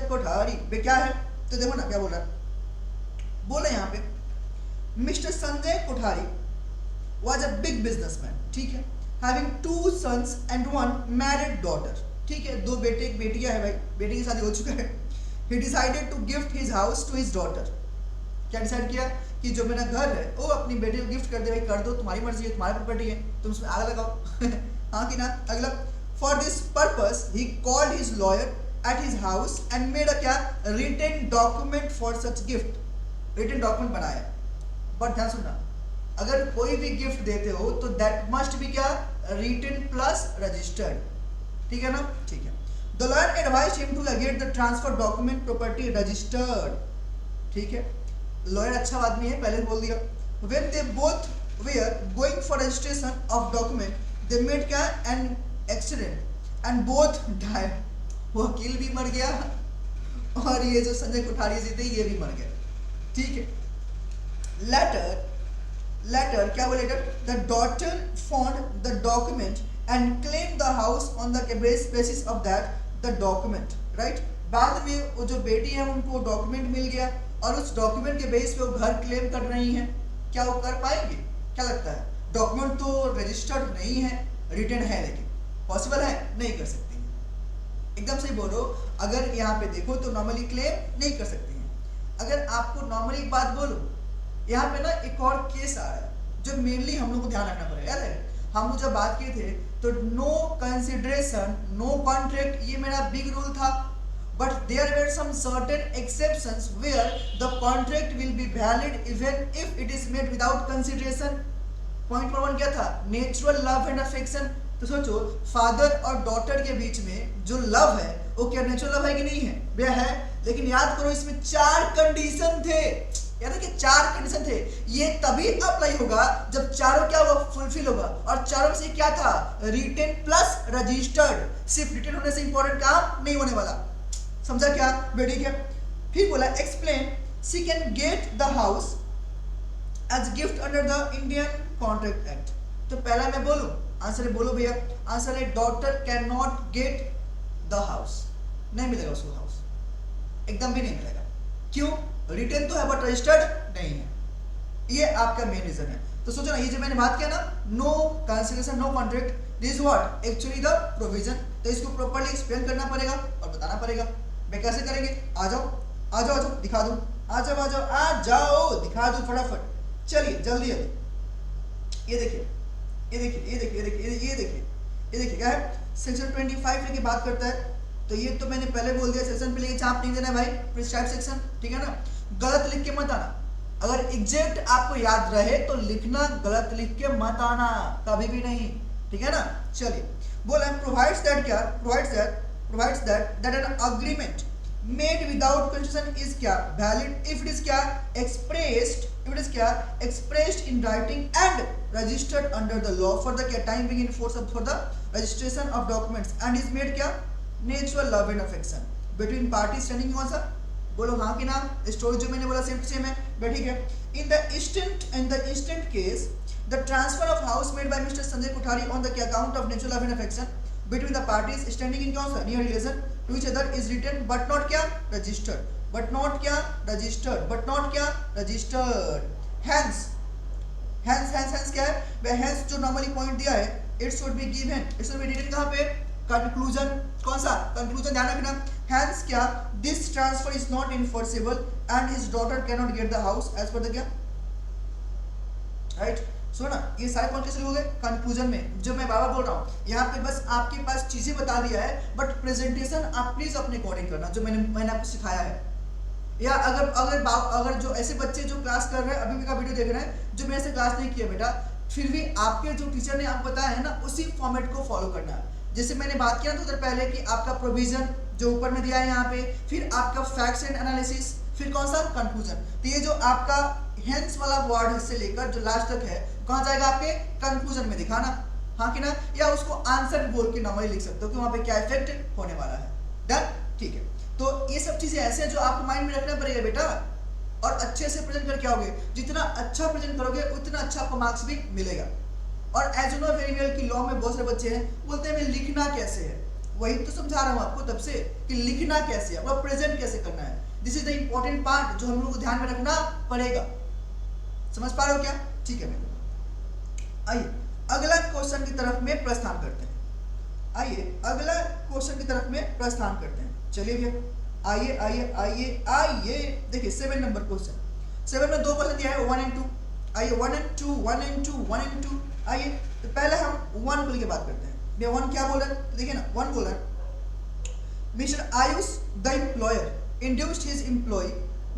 कोठारी बे क्या है, तो देखो ना क्या बोल रहा है, बोले यहाँ पे mister Sanjay Kothari was a big businessman, ठीक है, having 2 sons and 1 married daughter, ठीक है, 2 बेटे एक बेटियां है भाई, बेटी की शादी हो चुका है, he decided to gift his house to his daughter, क्या डिसाइड किया कि जो मेरा घर है वो अपनी बेटी को गिफ्ट कर दे, भाई कर दो, तुम्हारी मर्जी है, तुम्हारी प्रॉपर्टी है, तुम उसमें आग लगाओ हाँ कि ना। अगला, for this purpose he called his lawyer at his house and made a क्या written document for such gift, written document बनाया, बट ध्यान सुनना, अगर कोई भी गिफ्ट देते हो तो दैट मस्ट बी क्या रिटन प्लस रजिस्टर्ड, ठीक है ना, ठीक है। The lawyer advised him to get the transfer document property registered, ठीक है, लॉयर अच्छा आदमी है, पहले बोल दिया। When they both were going for registration of document, they met क्या an accident and both died, वकील भी मर गया और ये जो संजय कोठारी जी थे ये भी मर गए, ठीक है। लेटर क्या बोलेगा, the daughter found the document and claimed the house on the basis of that the document, right, बाद में वो जो बेटी है उनको डॉक्यूमेंट मिल गया और उस डॉक्यूमेंट के बेस पे वो घर क्लेम कर रही हैं, क्या वो कर पाएंगे, क्या लगता है, डॉक्यूमेंट तो रजिस्टर्ड नहीं है, रिटन है, लेकिन पॉसिबल है, नहीं कर सकती हैं, एकदम सही बोलो, अगर यहाँ पे देखो तो नॉर्मली क्लेम नहीं कर सकती हैं। अगर आपको नॉर्मली एक बात बोलूं, यहाँ पे ना एक और केस आ रहा है जो मेनली हम लोग को ध्यान रखना पड़ेगा, यार हम लोग जब बात किए थे तो नो कंसिडरेशन नो कॉन्ट्रैक्ट, ये मेरा बिग रूल था, but there were some certain exceptions where the contract will be valid even if it is made without consideration. Point number 1 क्या था? Natural love and affection. तो सोचो father और daughter के बीच में जो लव है वो क्या नेचुरल लव है कि नहीं है? भैया है, लेकिन याद करो इसमें 4 कंडीशन थे। याद है कि 4 कंडीशन थे। ये तभी अप्लाई होगा जब चारों क्या होगा? फुलफिल होगा। और चारों में से क्या था? Written plus registered. सिर्फ रिटेन होने से इंपॉर्टेंट काम नहीं होने वाला। समझा क्या? बेटी क्या? फिर बोला explain she can get the house as gift under the Indian contract act. तो पहला मैं बोलूं, आंसर है, बोलो भैया, आंसर है daughter can not gate the house. नहीं मिलेगा उसको हाउस, एकदम भी नहीं मिलेगा। क्यों? रिटेन तो है बट रजिस्टर्ड नहीं है। ये आपका मेन रीजन है। तो सोचो ना, ये जो मैंने बात किया ना, no consideration no contract, this what actually the provision. तो इसको प्रॉपर्ली एक्सप्लेन करना पड़ेगा और बताना पड़ेगा। मैं कैसे करेंगे? आ जाओ आ जाओ आ जाओ, दिखा दूं। आ जाओ आ जाओ आ जाओ, दिखा दूं फटाफट। चलिए जल्दी जल्दी। ये देखिए ये देखिए ये देखिए ये देखिए ये देखिए ये देखिए क्या है? सेक्शन 25 लेके बात करता है। तो ये तो मैंने पहले बोल दिया, सेक्शन पे लेके चाप नहीं देना भाई, प्रिस्क्राइब सेक्शन, ठीक है ना? गलत लिख के मत आना। अगर एग्जैक्ट आपको याद रहे तो लिखना, गलत लिख के मत आना कभी भी नहीं, ठीक है ना? चलिए बोला प्रोवाइड्स दैट क्या? Provides that an agreement made without condition is क्या? वैलिड इफ इट इज क्या? एक्सप्रेस्ड, if it is क्या? expressed in writing and registered under the law for the क्या time being in force for the registration of documents and is made क्या? natural love and affection between parties standing कौन सा? बोलो हाँ कि ना? Story जो मैंने बोला सेम टू सेम है, ठीक है? in the instant case the transfer of house made by Mr. Sanjay Kothari on the account of natural love and affection between the parties standing in कौन सा? near relation to each other is written but not क्या? registered, but not क्या? registered, but not क्या? registered. hence क्या है? वह hence जो normally point दिया है, it should be given, it should be written कहाँ पे? conclusion, कौन सा? conclusion ध्यान रखना। hence क्या? this transfer is not enforceable and his daughter cannot get the house as per the क्या? right? सो ना, ये सारे पॉइंट कैसे हो गए? कंक्लूजन में। जो मैं बाबा बोल रहा हूँ यहाँ पे बस आपके पास चीजें बता दिया है, बट प्रेजेंटेशन आप प्लीज अपने अकॉर्डिंग करना, जो मैंने आपको सिखाया है। या अगर जो ऐसे बच्चे जो क्लास कर रहे हैं, अभी का वीडियो देख रहे हैं, जो मेरे से क्लास नहीं किया बेटा, फिर भी आपके जो टीचर ने आपको बताया है ना, उसी फॉर्मेट को फॉलो करना है। जैसे मैंने बात किया ना तो पहले कि आपका प्रोविजन जो ऊपर में दिया है यहाँ पे, फिर आपका फैक्ट्स एंड एनालिसिस, फिर कौन सा? कंक्लूजन। तो ये जो आपका हेंस वाला वर्ड से लेकर जो लास्ट तक है, कहाँ जाएगा? आपके कंक्लूजन में दिखाना, हाँ कि ना? या उसको आंसर बोल के नॉर्मली लिख सकते हो कि वहाँ पे क्या इफेक्ट होने वाला है। डन, ठीक है? तो ये सब चीजें ऐसे हैं जो आपको माइंड में रखना पड़ेगा बेटा, और अच्छे से प्रेजेंट करके आओगे। जितना अच्छा प्रेजेंट करोगे उतना अच्छा आपको मार्क्स भी मिलेगा। और as you know very well कि लॉ में बहुत सारे बच्चे हैं बोलते हैं लिखना कैसे है, वही तो समझा रहा हूँ आपको तब से कि लिखना कैसे है, प्रेजेंट कैसे करना है। This is the important part जो हम लोग को ध्यान में रखना पड़ेगा। समझ पा रहे हो क्या? ठीक है बेटा, आइए अगला क्वेश्चन की तरफ में प्रस्थान करते हैं। आइए अगला क्वेश्चन की तरफ में प्रस्थान करते हैं। चलिए भैया आइए आइए आइए आइए, देखिए 7 नंबर क्वेश्चन। 7 में 2 क्वेश्चन दिया है, 1 and 2। आइए 1 and 2 1 and 2 1 and 2। आइए तो पहले हम 1 को लेके बात करते हैं। भैया 1 क्या बोला? तो देखिए ना, 1 बोला mister Ayush the employer induced his employee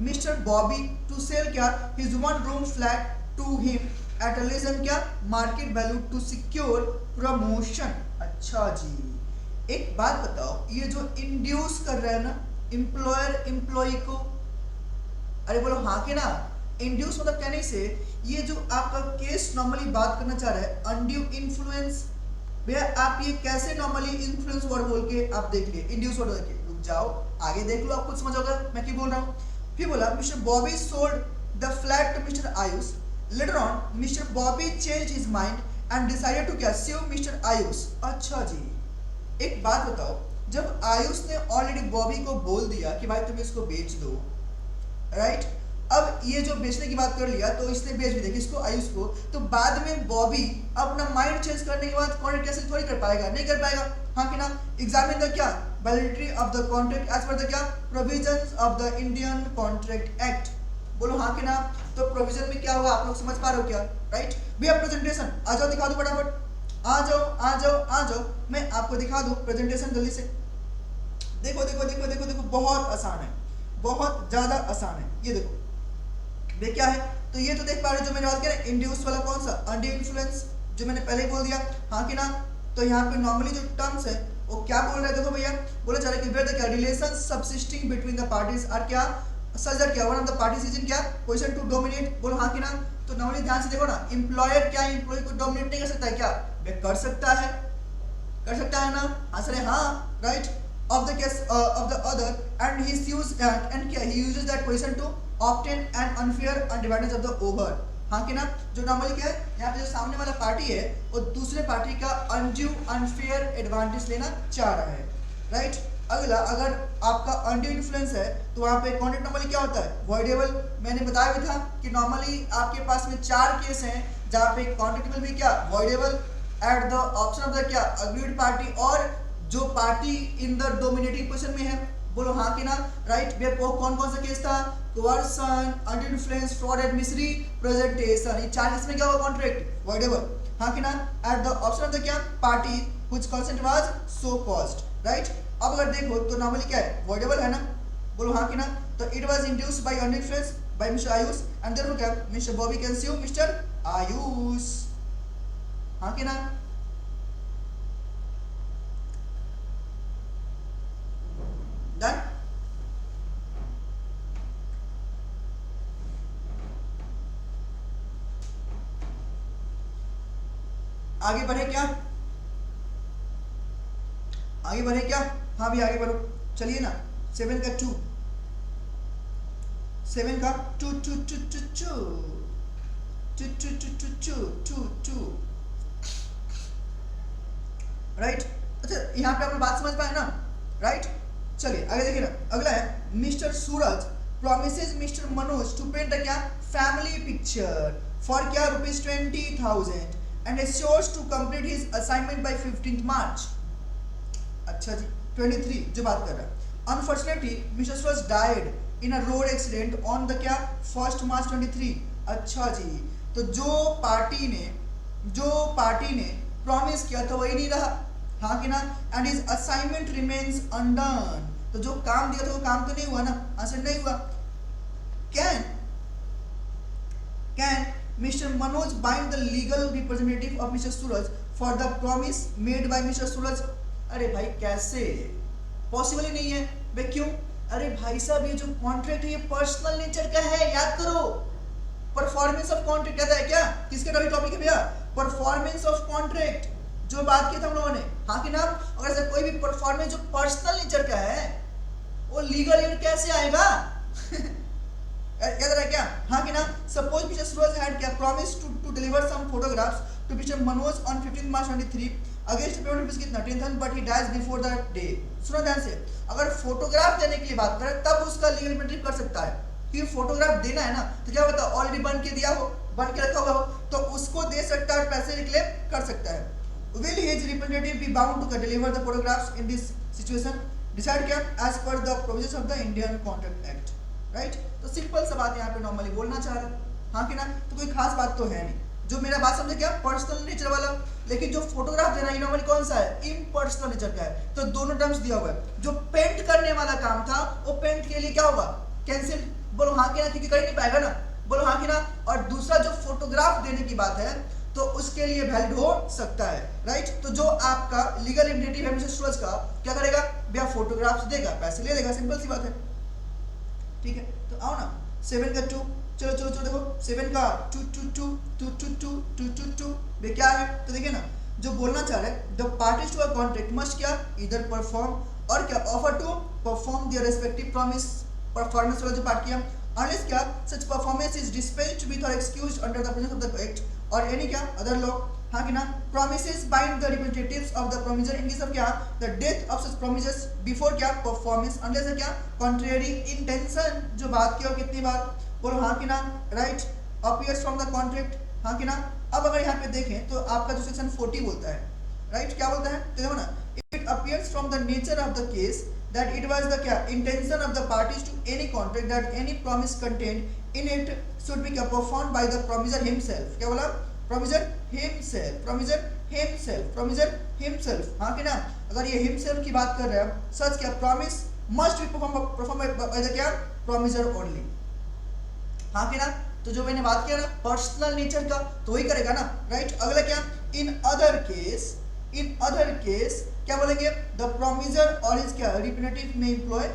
mister Bobby to sell क्या? His 1 room flat to him at a less than क्या? Market value to secure promotion. अच्छा जी, एक बात बताओ, ये जो इंड्यूस कर रहा है ना एम्प्लॉयर एम्प्लॉय को, अरे बोलो हाँ के ना? इंड्यूस मतलब कहने से ये जो आपका केस नॉर्मली बात करना चाह रहा है अनड्यू इन्फ्लुएंस। भैया आप ये कैसे नॉर्मली इन्फ्लुएंस वर्ड बोल के आप देख लिए, इंड्यूस वर्ड देख के रुक जाओ, आगे देख लो, आप खुद समझ होगा मैं क्या बोल रहा हूँ। फिर बोला mister Bobby sold the flat to mister Ayush. Later on mister Bobby changed his mind and decided to क्या? Sue mister Ayush. अच्छा जी, एक बात बताओ, जब आयुष ने ऑलरेडी बॉबी को बोल दिया कि भाई तुम इसको बेच दो, राइट? अब ये जो बेचने की बात कर लिया तो इसने बेच भी दिया किसको? आयुष को। तो बाद में बॉबी अपना माइंड चेंज करने के बाद कॉन्ट्रैक्ट कैंसिल थोड़ी कर पाएगा, नहीं कर पाएगा, हाँ कि ना? एग्जामिन द क्या? Validity of the contract as per the क्या? Provisions of the Indian contract act. बोलो हाँ कि ना? तो प्रोविजन में क्या होगा आप लोग समझ पा रहे हो क्या? राइट भैया प्रेजेंटेशन आ जाओ, दिखा दो फटाफट, आ जाओ आ जाओ आ जाओ, मैं आपको दिखा दूं प्रेजेंटेशन जल्दी से। देखो देखो देखो देखो देखो, बहुत आसान है, बहुत ज्यादा आसान है। ये देखो वे क्या है, तो ये तो देख पा रहे हो जो मैंने बात किया ना, इंड्यूस वाला कौन सा, अंडर इन्फ्लुएंस, जो मैंने पहले ही बोल दिया, हाँ कि ना। तो यहाँ पे नॉर्मली जो टर्म्स है वो क्या बोल रहे हैं, देखो भैया बोला जा रहा है कि वेयर द क्या relation subsisting between the parties are क्या, सच दैट क्या one of the parties is in क्या पोजीशन टू डोमिनेट, बोलो हाँ कि ना। तो नॉर्मली ध्यान से देखो ना, एम्प्लॉयर क्या एम्प्लॉय को डोमिनेट नहीं कर सकता है क्या, वे कर सकता है, कर सकता है ना, आंसर है हाँ, right. of the case of the other and he uses and he uses that position to obtain an unfair advantage of the over, हाँ कि ना। जो नॉर्मली क्या है, यहाँ पे जो सामने वाला पार्टी है वो दूसरे पार्टी का अनड्यू अनफेयर एडवांटेज लेना चाह रहा है, राइट। अगला, अगर आपका अनड्यू इन्फ्लुएंस है तो वहाँ पे कॉन्ट्रैक्ट नॉर्मली क्या होता है, वॉइडेबल। मैंने बताया भी था कि नॉर्मली आपके पास में 4 केस हैं जहाँ पे कॉन्ट्रैक्ट विल बी क्या voidable eight the option of the क्या अग्रीड पार्टी, और जो party in the dominating position में है, बोलो हाँ कि ना, राइट। वे कौन कौन सा केस था, coercion, under influence, fraud and misrepresentation, ये 4 केस में क्या होगा कॉन्ट्रैक्ट वॉइडेबल, हाँ कि ना, at the option of the क्या party which consent was so caused, right. अब अगर देखो तो नॉर्मली क्या है वॉइडेबल है ना, बोलो हाँ कि ना। तो it was induced by under influence by mister Ayush and therefore क्या mister Bobby can sue mister Ayush, हाँ कि ना। डन। आगे बढ़े क्या, आगे बढ़े क्या, हाँ भी आगे बढ़ो, चलिए ना। 7 का 2, 7 का 2 2 2 2 2 2 2 2 2 2 2, राइट। अच्छा यहाँ पे आपने बात समझ पाए ना, राइट। चलिए आगे देखिए ना, अगला है mister Suraj promises mister Manoj to paint the क्या फैमिली पिक्चर फॉर क्या ₹20,000 and assures to complete his assignment by 15th March. अच्छा जी 23 जो बात कर रहा है, unfortunately mister Suraj died in a road accident on the क्या 1 मार्च 23। अच्छा जी, तो जो पार्टी ने प्रॉमिस किया था वही नहीं रहा, हाँ कि ना, and his assignment remains undone, तो जो काम दिया था वो काम तो नहीं हुआ ना, आंसर नहीं हुआ। Can mister Manoj bind the legal representative of mister Suraj for the promise made by mister Suraj. अरे भाई कैसे, पॉसिबल ही नहीं है बे, क्यों, अरे भाई साहब ये जो कॉन्ट्रैक्ट है ये पर्सनल नेचर का है, याद करो। परफॉर्मेंस ऑफ कॉन्ट्रैक्ट कहता है क्या, किसके टॉपिक है भैया, परफॉर्मेंस ऑफ कॉन्ट्रैक्ट, जो बात की था हम लोगों ने, हाँ कि ना। अगर ऐसा कोई भी परफॉर्मेंस जो पर्सनल नेचर का है वो लीगल एड कैसे आएगा याद रहा क्या, हाँ कि ना। सपोज मिस्टर सूरज हैड क्या promise to deliver some photographs to mister Manoj on 15 March 23 against payment rupees कितना 10,000 but he dies before the day. सुनो ध्यान से, अगर फोटोग्राफ देने के लिए बात करें तब उसका लीगल रिप्रेजेंटेटिव कर सकता है, क्योंकि फोटोग्राफ देना है ना, तो क्या होता है ऑलरेडी बन के दिया हो, बन के रखा हुआ हो, तो उसको दे सकता है और पैसे रिक्लेम कर सकता है। Will his representative be bound to deliver the photographs in this situation? Decide क्या as per the provisions of the Indian Contract Act, right? तो सिंपल सा बात यहाँ पे नॉर्मली बोलना चाह रहा है, हाँ कि ना। तो कोई खास बात तो है नहीं, जो मेरा बात समझे क्या पर्सनल नेचर वाला, लेकिन जो फोटोग्राफ देना है नॉर्मली कौन सा है इम्पर्सनल नेचर का है, तो दोनों टर्म्स दिया हुआ है। जो पेंट करने वाला काम था वो पेंट के लिए क्या होगा कैंसिल, बोलो हाँ कि ना, क्योंकि कर नहीं पाएगा ना, बोलो हाँ कि ना। और दूसरा जो फोटोग्राफ देने की बात है तो उसके लिए वैलिड हो सकता है, राइट। तो जो आपका लीगल रिप्रेजेंटेटिव है मिस्टर सूरज का क्या करेगा भैया, फोटोग्राफ्स देगा, पैसे ले लेगा, सिंपल सी बात है, ठीक है। तो आओ ना 7 का 2, चलो चलो चलो देखो 7 का 2 2 2 2 2 2 2 2 2 वे क्या है, तो देखिए ना जो बोलना चाह रहे हैं, the parties to a contract must क्या इधर परफॉर्म और क्या offer to perform their respective promise, performance वाला जो पार्ट किया, अनलेस क्या such performance is dispensed with और excused under the provisions of the act और एनी क्या अदर लॉ, हाँ कि ना। promises bind the representatives of the promiser in case of क्या the death of such promises before क्या performance unless क्या contrary intention, जो बात की हो कितनी बार, बोलो हाँ कि ना, right. appears from the contract, हाँ कि ना। अब अगर यहाँ पे देखें तो आपका जो सेक्शन 40 बोलता है, राइट, क्या बोलता है, तो देखो ना, it appears from the nature of the case that it was the क्या intention of the parties to any contract that any promise contained in it should be क्या performed by the promiser himself, क्या बोला promiser himself, promiser himself, promiser himself, हाँ कि ना। अगर ये himself की बात कर रहे हैं, सच क्या promise must be perform by the क्या प्रॉमिसर ओनली, हाँ कि ना। तो जो मैंने बात किया ना पर्सनल नेचर का, तो वही करेगा ना, राइट। अगला क्या, इन अदर केस क्या बोलेंगे, द प्रॉमिसर और इज क्या रिप्रेजेंटेटिव में एम्प्लॉय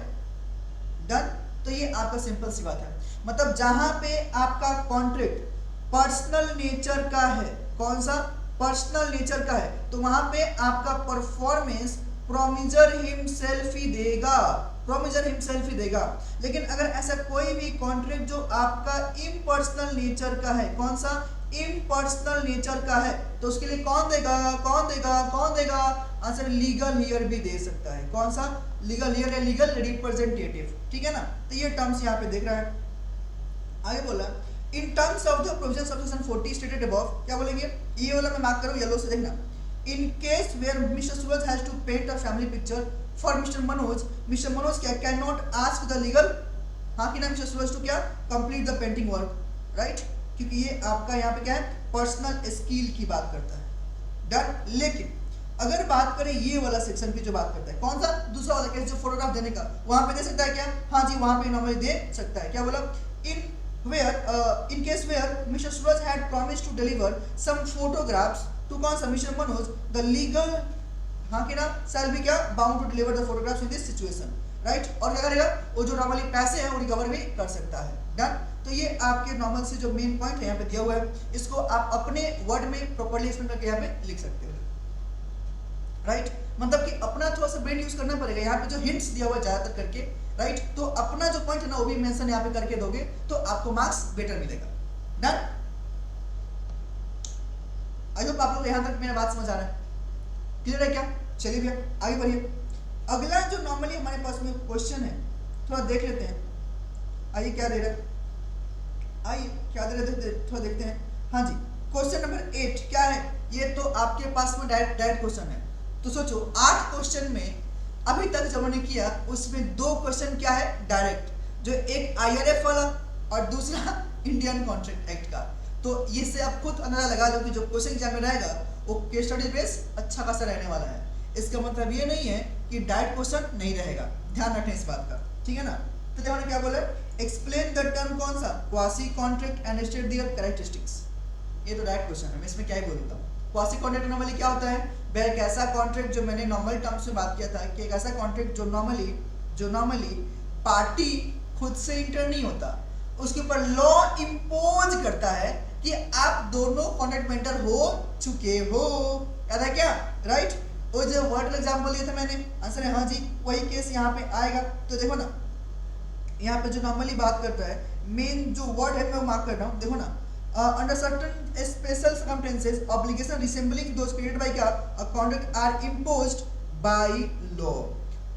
डन। तो ये आपका सिंपल सी बात है, मतलब जहां पे आपका कॉन्ट्रैक्ट पर्सनल नेचर का है, कौन सा पर्सनल नेचर का है, तो वहां पे आपका परफॉर्मेंस प्रॉमिसर हिमसेल्फ ही देगा, प्रॉमिसर हिमसेल्फ ही देगा। लेकिन अगर ऐसा कोई भी कॉन्ट्रैक्ट जो आपका इम्पर्सनल नेचर का है, कौन सा इम्पर्सनल नेचर का है, तो उसके लिए कौन देगा, कौन देगा, कौन देगा, आंसर लीगल हियर भी दे सकता है, कौन सा लीगल हियर है, लीगल रिप्रेजेंटेटिव, ठीक है ना। तो ये टर्म्स यहाँ पे देख रहा है। आगे बोला in terms of the provisions of section 40 stated above, क्या बोलेंगे, ये वाला मैं मार्क करूँ येलो से, देखना। In case where mister Suraj has to paint a family picture for mister Manoj क्या can not ask the legal, हाँ कि ना, मिस्टर सूरज टू क्या complete the painting work, right, क्योंकि ये आपका यहाँ पे क्या है पर्सनल स्किल की बात करता है, डन। लेकिन अगर बात करें ये वाला सेक्शन की जो बात करता है, कौन सा दूसरा वाला केस जो फोटोग्राफ देने का, वहां पे दे सकता है क्या, हाँ जी वहां पे नॉर्मली दे सकता है। क्या बोला, in case where Mr. Suraj had promised to deliver some photographs to कौन सा Mr. Manoj, the legal, हाँ कि ना, shall be क्या bound to deliver the photographs in this situation, right। और क्या करेगा, वो जो नॉर्मली पैसे हैं वो रिकवर भी कर सकता है, डन। तो ये आपके नॉर्मल से जो मेन पॉइंट है यहाँ पे दिया हुआ है, इसको आप अपने वर्ड में प्रॉपर्ली एक्सप्लेन करके यहाँ पे लिख सकते हो, राइट। मतलब कि अपना थोड़ा सा ब्रेन यूज करना पड़ेगा, यहाँ पे जो हिंट्स दिया हुआ है ज्यादातर करके, राइट। तो अपना जो पॉइंट है ना वो भी मेंशन यहाँ पे करके दोगे तो आपको मार्क्स बेटर मिलेगा, डन। आई होप आप लोग यहाँ तक मेरा बात समझ आ रहा है, क्लियर है क्या। चलिए भैया आगे बढ़िए। अगला जो नॉर्मली हमारे पास में क्वेश्चन है थोड़ा देख लेते हैं, आइए क्या दे रहे हैं, आइए क्या दे रहे थे थोड़ा देखते हैं। हाँ जी, क्वेश्चन नंबर 8 क्या है, ये तो आपके पास में डायरेक्ट क्वेश्चन है। तो सोचो 8 क्वेश्चन में अभी तक जो मैंने किया उसमें 2 क्वेश्चन क्या है डायरेक्ट, जो एक IRF वाला और दूसरा इंडियन कॉन्ट्रैक्ट एक्ट का। तो ये से आप खुद अंदाजा लगा लो कि जो क्वेश्चन एग्जाम में रहेगा वो केस स्टडी बेस अच्छा खासा रहने वाला है। इसका मतलब ये नहीं है कि डायरेक्ट क्वेश्चन नहीं रहेगा, ध्यान रखें इस बात का, ठीक है ना। तो देखो क्या बोले, एक्सप्लेन द टर्म कौन सा quasi contract and state there characteristics. ये तो डायरेक्ट क्वेश्चन है, मैं इसमें क्या ही बोलता हूँ। क्वासी कॉन्ट्रैक्ट नॉर्मली क्या होता है, वह एक ऐसा कॉन्ट्रैक्ट जो मैंने नॉर्मल टर्म्स में बात किया था कि एक ऐसा कॉन्ट्रैक्ट जो नॉर्मली पार्टी खुद से इंटर नहीं होता, उसके ऊपर लॉ इम्पोज करता है कि आप दोनों कॉन्ट्रैक्ट में इंटर हो चुके हो, याद है क्या, राइट। वो जो वर्ड एग्जाम्पल दिया था मैंने, आंसर है हाँ जी, वही केस यहाँ पे आएगा। तो देखो ना यहाँ पे जो नॉर्मली बात करता है, मेन जो वर्ड है मैं मार्क कर रहा हूँ, देखो ना, under certain special circumstances obligation resembling those created by a contract are imposed by law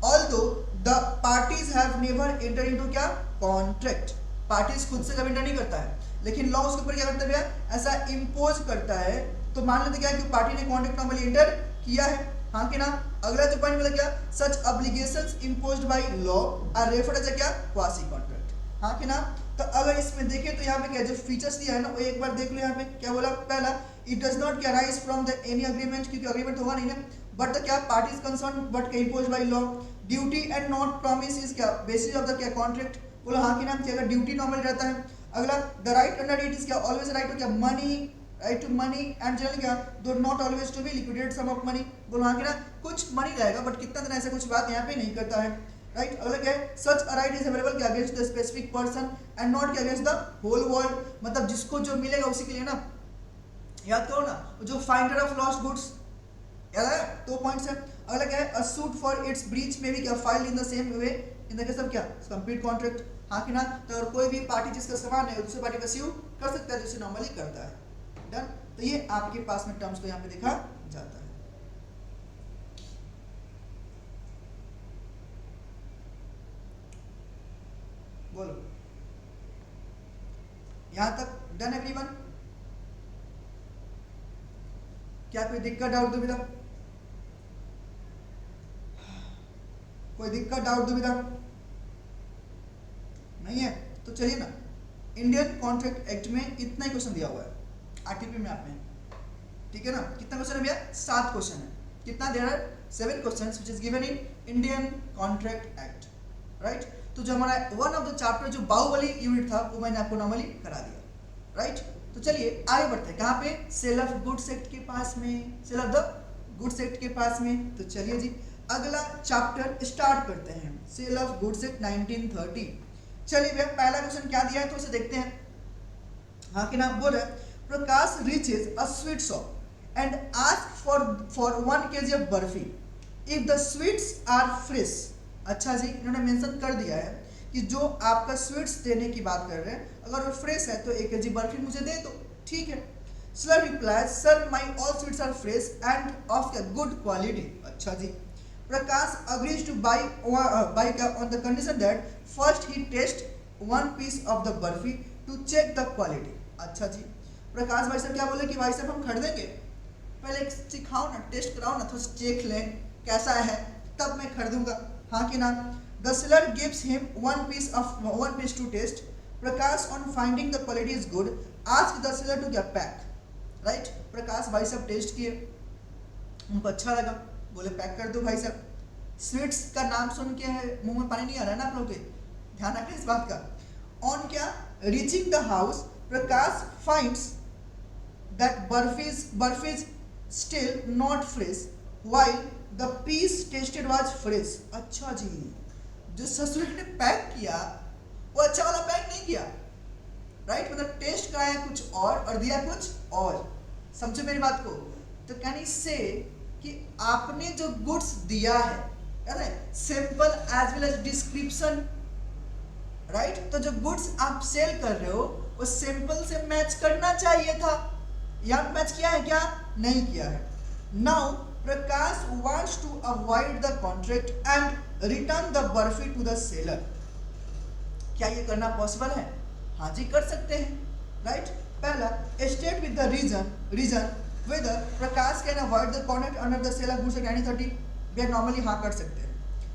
although the parties have never entered into क्या contract, parties खुद से कभी एंटर नहीं करता है, लेकिन लॉ उसके ऊपर क्या करता है भैया, ऐसा इम्पोज करता है। तो मान लेते क्या कि पार्टी ने कॉन्ट्रैक्ट नॉर्मली एंटर किया है, हाँ कि ना। अगला जो पॉइंट मतलब क्या, such obligations imposed by law are referred as क्या क्वासी कॉन्ट्रैक्ट, हाँ कि ना। तो अगर इसमें देखें तो यहाँ पे क्या जो फीचर्स दिया है ना वो एक बार देख लो। यहाँ पे क्या बोला, पहला it does not arise from the any agreement, क्योंकि एग्रीमेंट होगा नहीं ना, बट द क्या पार्टीज कंसर्न बट क्या imposed by law. Duty and not promise is क्या बेसिस ऑफ द क्या कॉन्ट्रैक्ट, बोलो हाँ कि नाम, क्या अगर ड्यूटी नॉर्मल रहता है। अगला the right under it is क्या ऑलवेज राइट टू क्या money, right to money and generally क्या though not always to be liquidated sum of money, बोलो हाँ कि ना, कुछ मनी रहेगा बट कितना देना ऐसा कुछ बात यहाँ पे नहीं करता है, राइट। अगला क्या है, सच अ राइट इज अवेलेबल क्या against the specific person and not क्या अगेंस्ट द होल वर्ल्ड, मतलब जिसको जो मिलेगा उसी के लिए ना, याद करो ना, जो फाइंडर ऑफ लॉस्ट गुड्स, याद है 2 पॉइंट्स है। अगला क्या है, अ सूट फॉर इट्स ब्रीच में भी क्या file in the same way in the case of क्या कंप्लीट कॉन्ट्रैक्ट, हाँ कि ना। तो अगर कोई भी पार्टी जिसका सामान है दूसरी पार्टी का स्यू कर सकता है, जिसे नॉर्मली करता है, डन। तो ये आपके पास में टर्म्स को यहाँ पे देखा जाता है। बोलो यहां तक डन एवरीवन, क्या कोई दिक्कत डाउट दुविधा, कोई दिक्कत डाउट दुविधा नहीं है। तो चलिए ना, इंडियन कॉन्ट्रैक्ट एक्ट में इतना ही क्वेश्चन दिया हुआ है आरटीपी में आप में, ठीक है ना। कितना क्वेश्चन है भैया, 7 क्वेश्चन है। कितना दे रहा है, 7 questions which is given in Indian contract act, right. तो जो हमारा वन ऑफ द चैप्टर जो बाहुबली यूनिट था वो मैंने आपको नॉर्मली करा दिया, राइट। तो चलिए आगे बढ़ते हैं, कहाँ पे, सेल ऑफ गुड्स एक्ट के पास में, sale of the goods act के पास में। तो चलिए जी अगला चैप्टर स्टार्ट करते हैं, सेल ऑफ गुड्स एक्ट 1930। चलिए भैया पहला क्वेश्चन क्या दिया है तो उसे देखते हैं। हाँ कि ना, बोल रहे Prakash reaches a sweet shop and ask for 1 kg of barfi if the sweets are fresh. अच्छा जी, इन्होंने मेंशन कर दिया है कि जो आपका स्वीट्स देने की बात कर रहे हैं अगर वो फ्रेश है तो 1 kg बर्फी मुझे दे दो, ठीक है। Sir reply sir my all sweets are fresh and of good quality. अच्छा जी, प्रकाश agrees to buy on the condition that first he test 1 piece of the barfi to check the quality। अच्छा जी, प्रकाश भाई साहब क्या बोले कि भाई साहब हम खरीदेंगे, पहले सिखाओ ना, टेस्ट कराओ ना, थोड़ा चेक लें कैसा है तब मैं खरीदूंगा, हाँ कि ना। The seller gives him 1 piece to test। Prakash on finding the quality is good ask the seller to get pack, right। प्रकाश भाई साहब टेस्ट किए, उनको अच्छा लगा, बोले पैक कर दो भाई साहब। स्वीट्स का नाम सुन के मुंह में पानी नहीं आ रहा है ना आप लोग के, ध्यान रखें इस बात का। ऑन क्या, reaching the house Prakash finds that barfis still not fresh while the piece tested was fresh. अच्छा जी, जो ससुर ने पैक किया वो अच्छा वाला पैक नहीं किया, राइट। मतलब टेस्ट कराया कुछ और दिया कुछ और, समझो मेरी बात को। तो कैन यू से कि आपने जो गुड्स दिया है simple as well as description, right. तो जो गुड्स आप सेल कर रहे हो वो सिंपल से मैच करना चाहिए था, यहाँ मैच किया है क्या, नहीं किया है। Now Prakash wants to avoid the contract and return the barfi to the seller. क्या ये करना पॉसिबल है, हाँ जी कर सकते हैं, राइट। पहला state with the reason whether Prakash can avoid the contract under the sale of goods act 1930। वे नॉर्मली हाँ कर सकते हैं,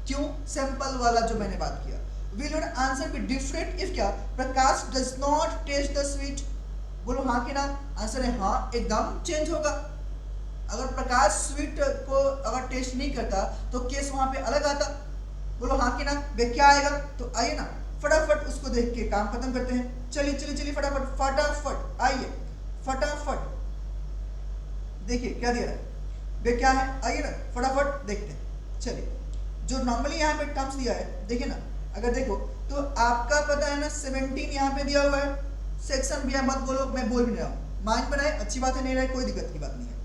क्यों, सिंपल वाला जो मैंने बात किया। Will your answer be different if क्या, Prakash does not taste the sweet. बोलो हाँ कि ना, आंसर है हाँ, एकदम चेंज होगा। अगर प्रकाश स्वीट को अगर टेस्ट नहीं करता तो केस वहां पे अलग आता। बोलो हाँ कि ना, वे क्या आएगा, तो आइए ना फटाफट उसको देख के काम खत्म करते हैं। चलिए फटाफट आइए, फटाफट देखिए क्या दिया है, वे क्या है, आइए ना फटाफट देखते हैं। चलिए जो नॉर्मली यहाँ पे टर्म्स दिया है देखिए ना, अगर देखो तो आपका पता है ना 17 यहाँ पे दिया हुआ है, सेक्शन भी है, मत बोलो मैं बोल भी नहीं रहा हूँ, माइंड बनाए अच्छी बात है, नहीं रहे कोई दिक्कत की बात नहीं है।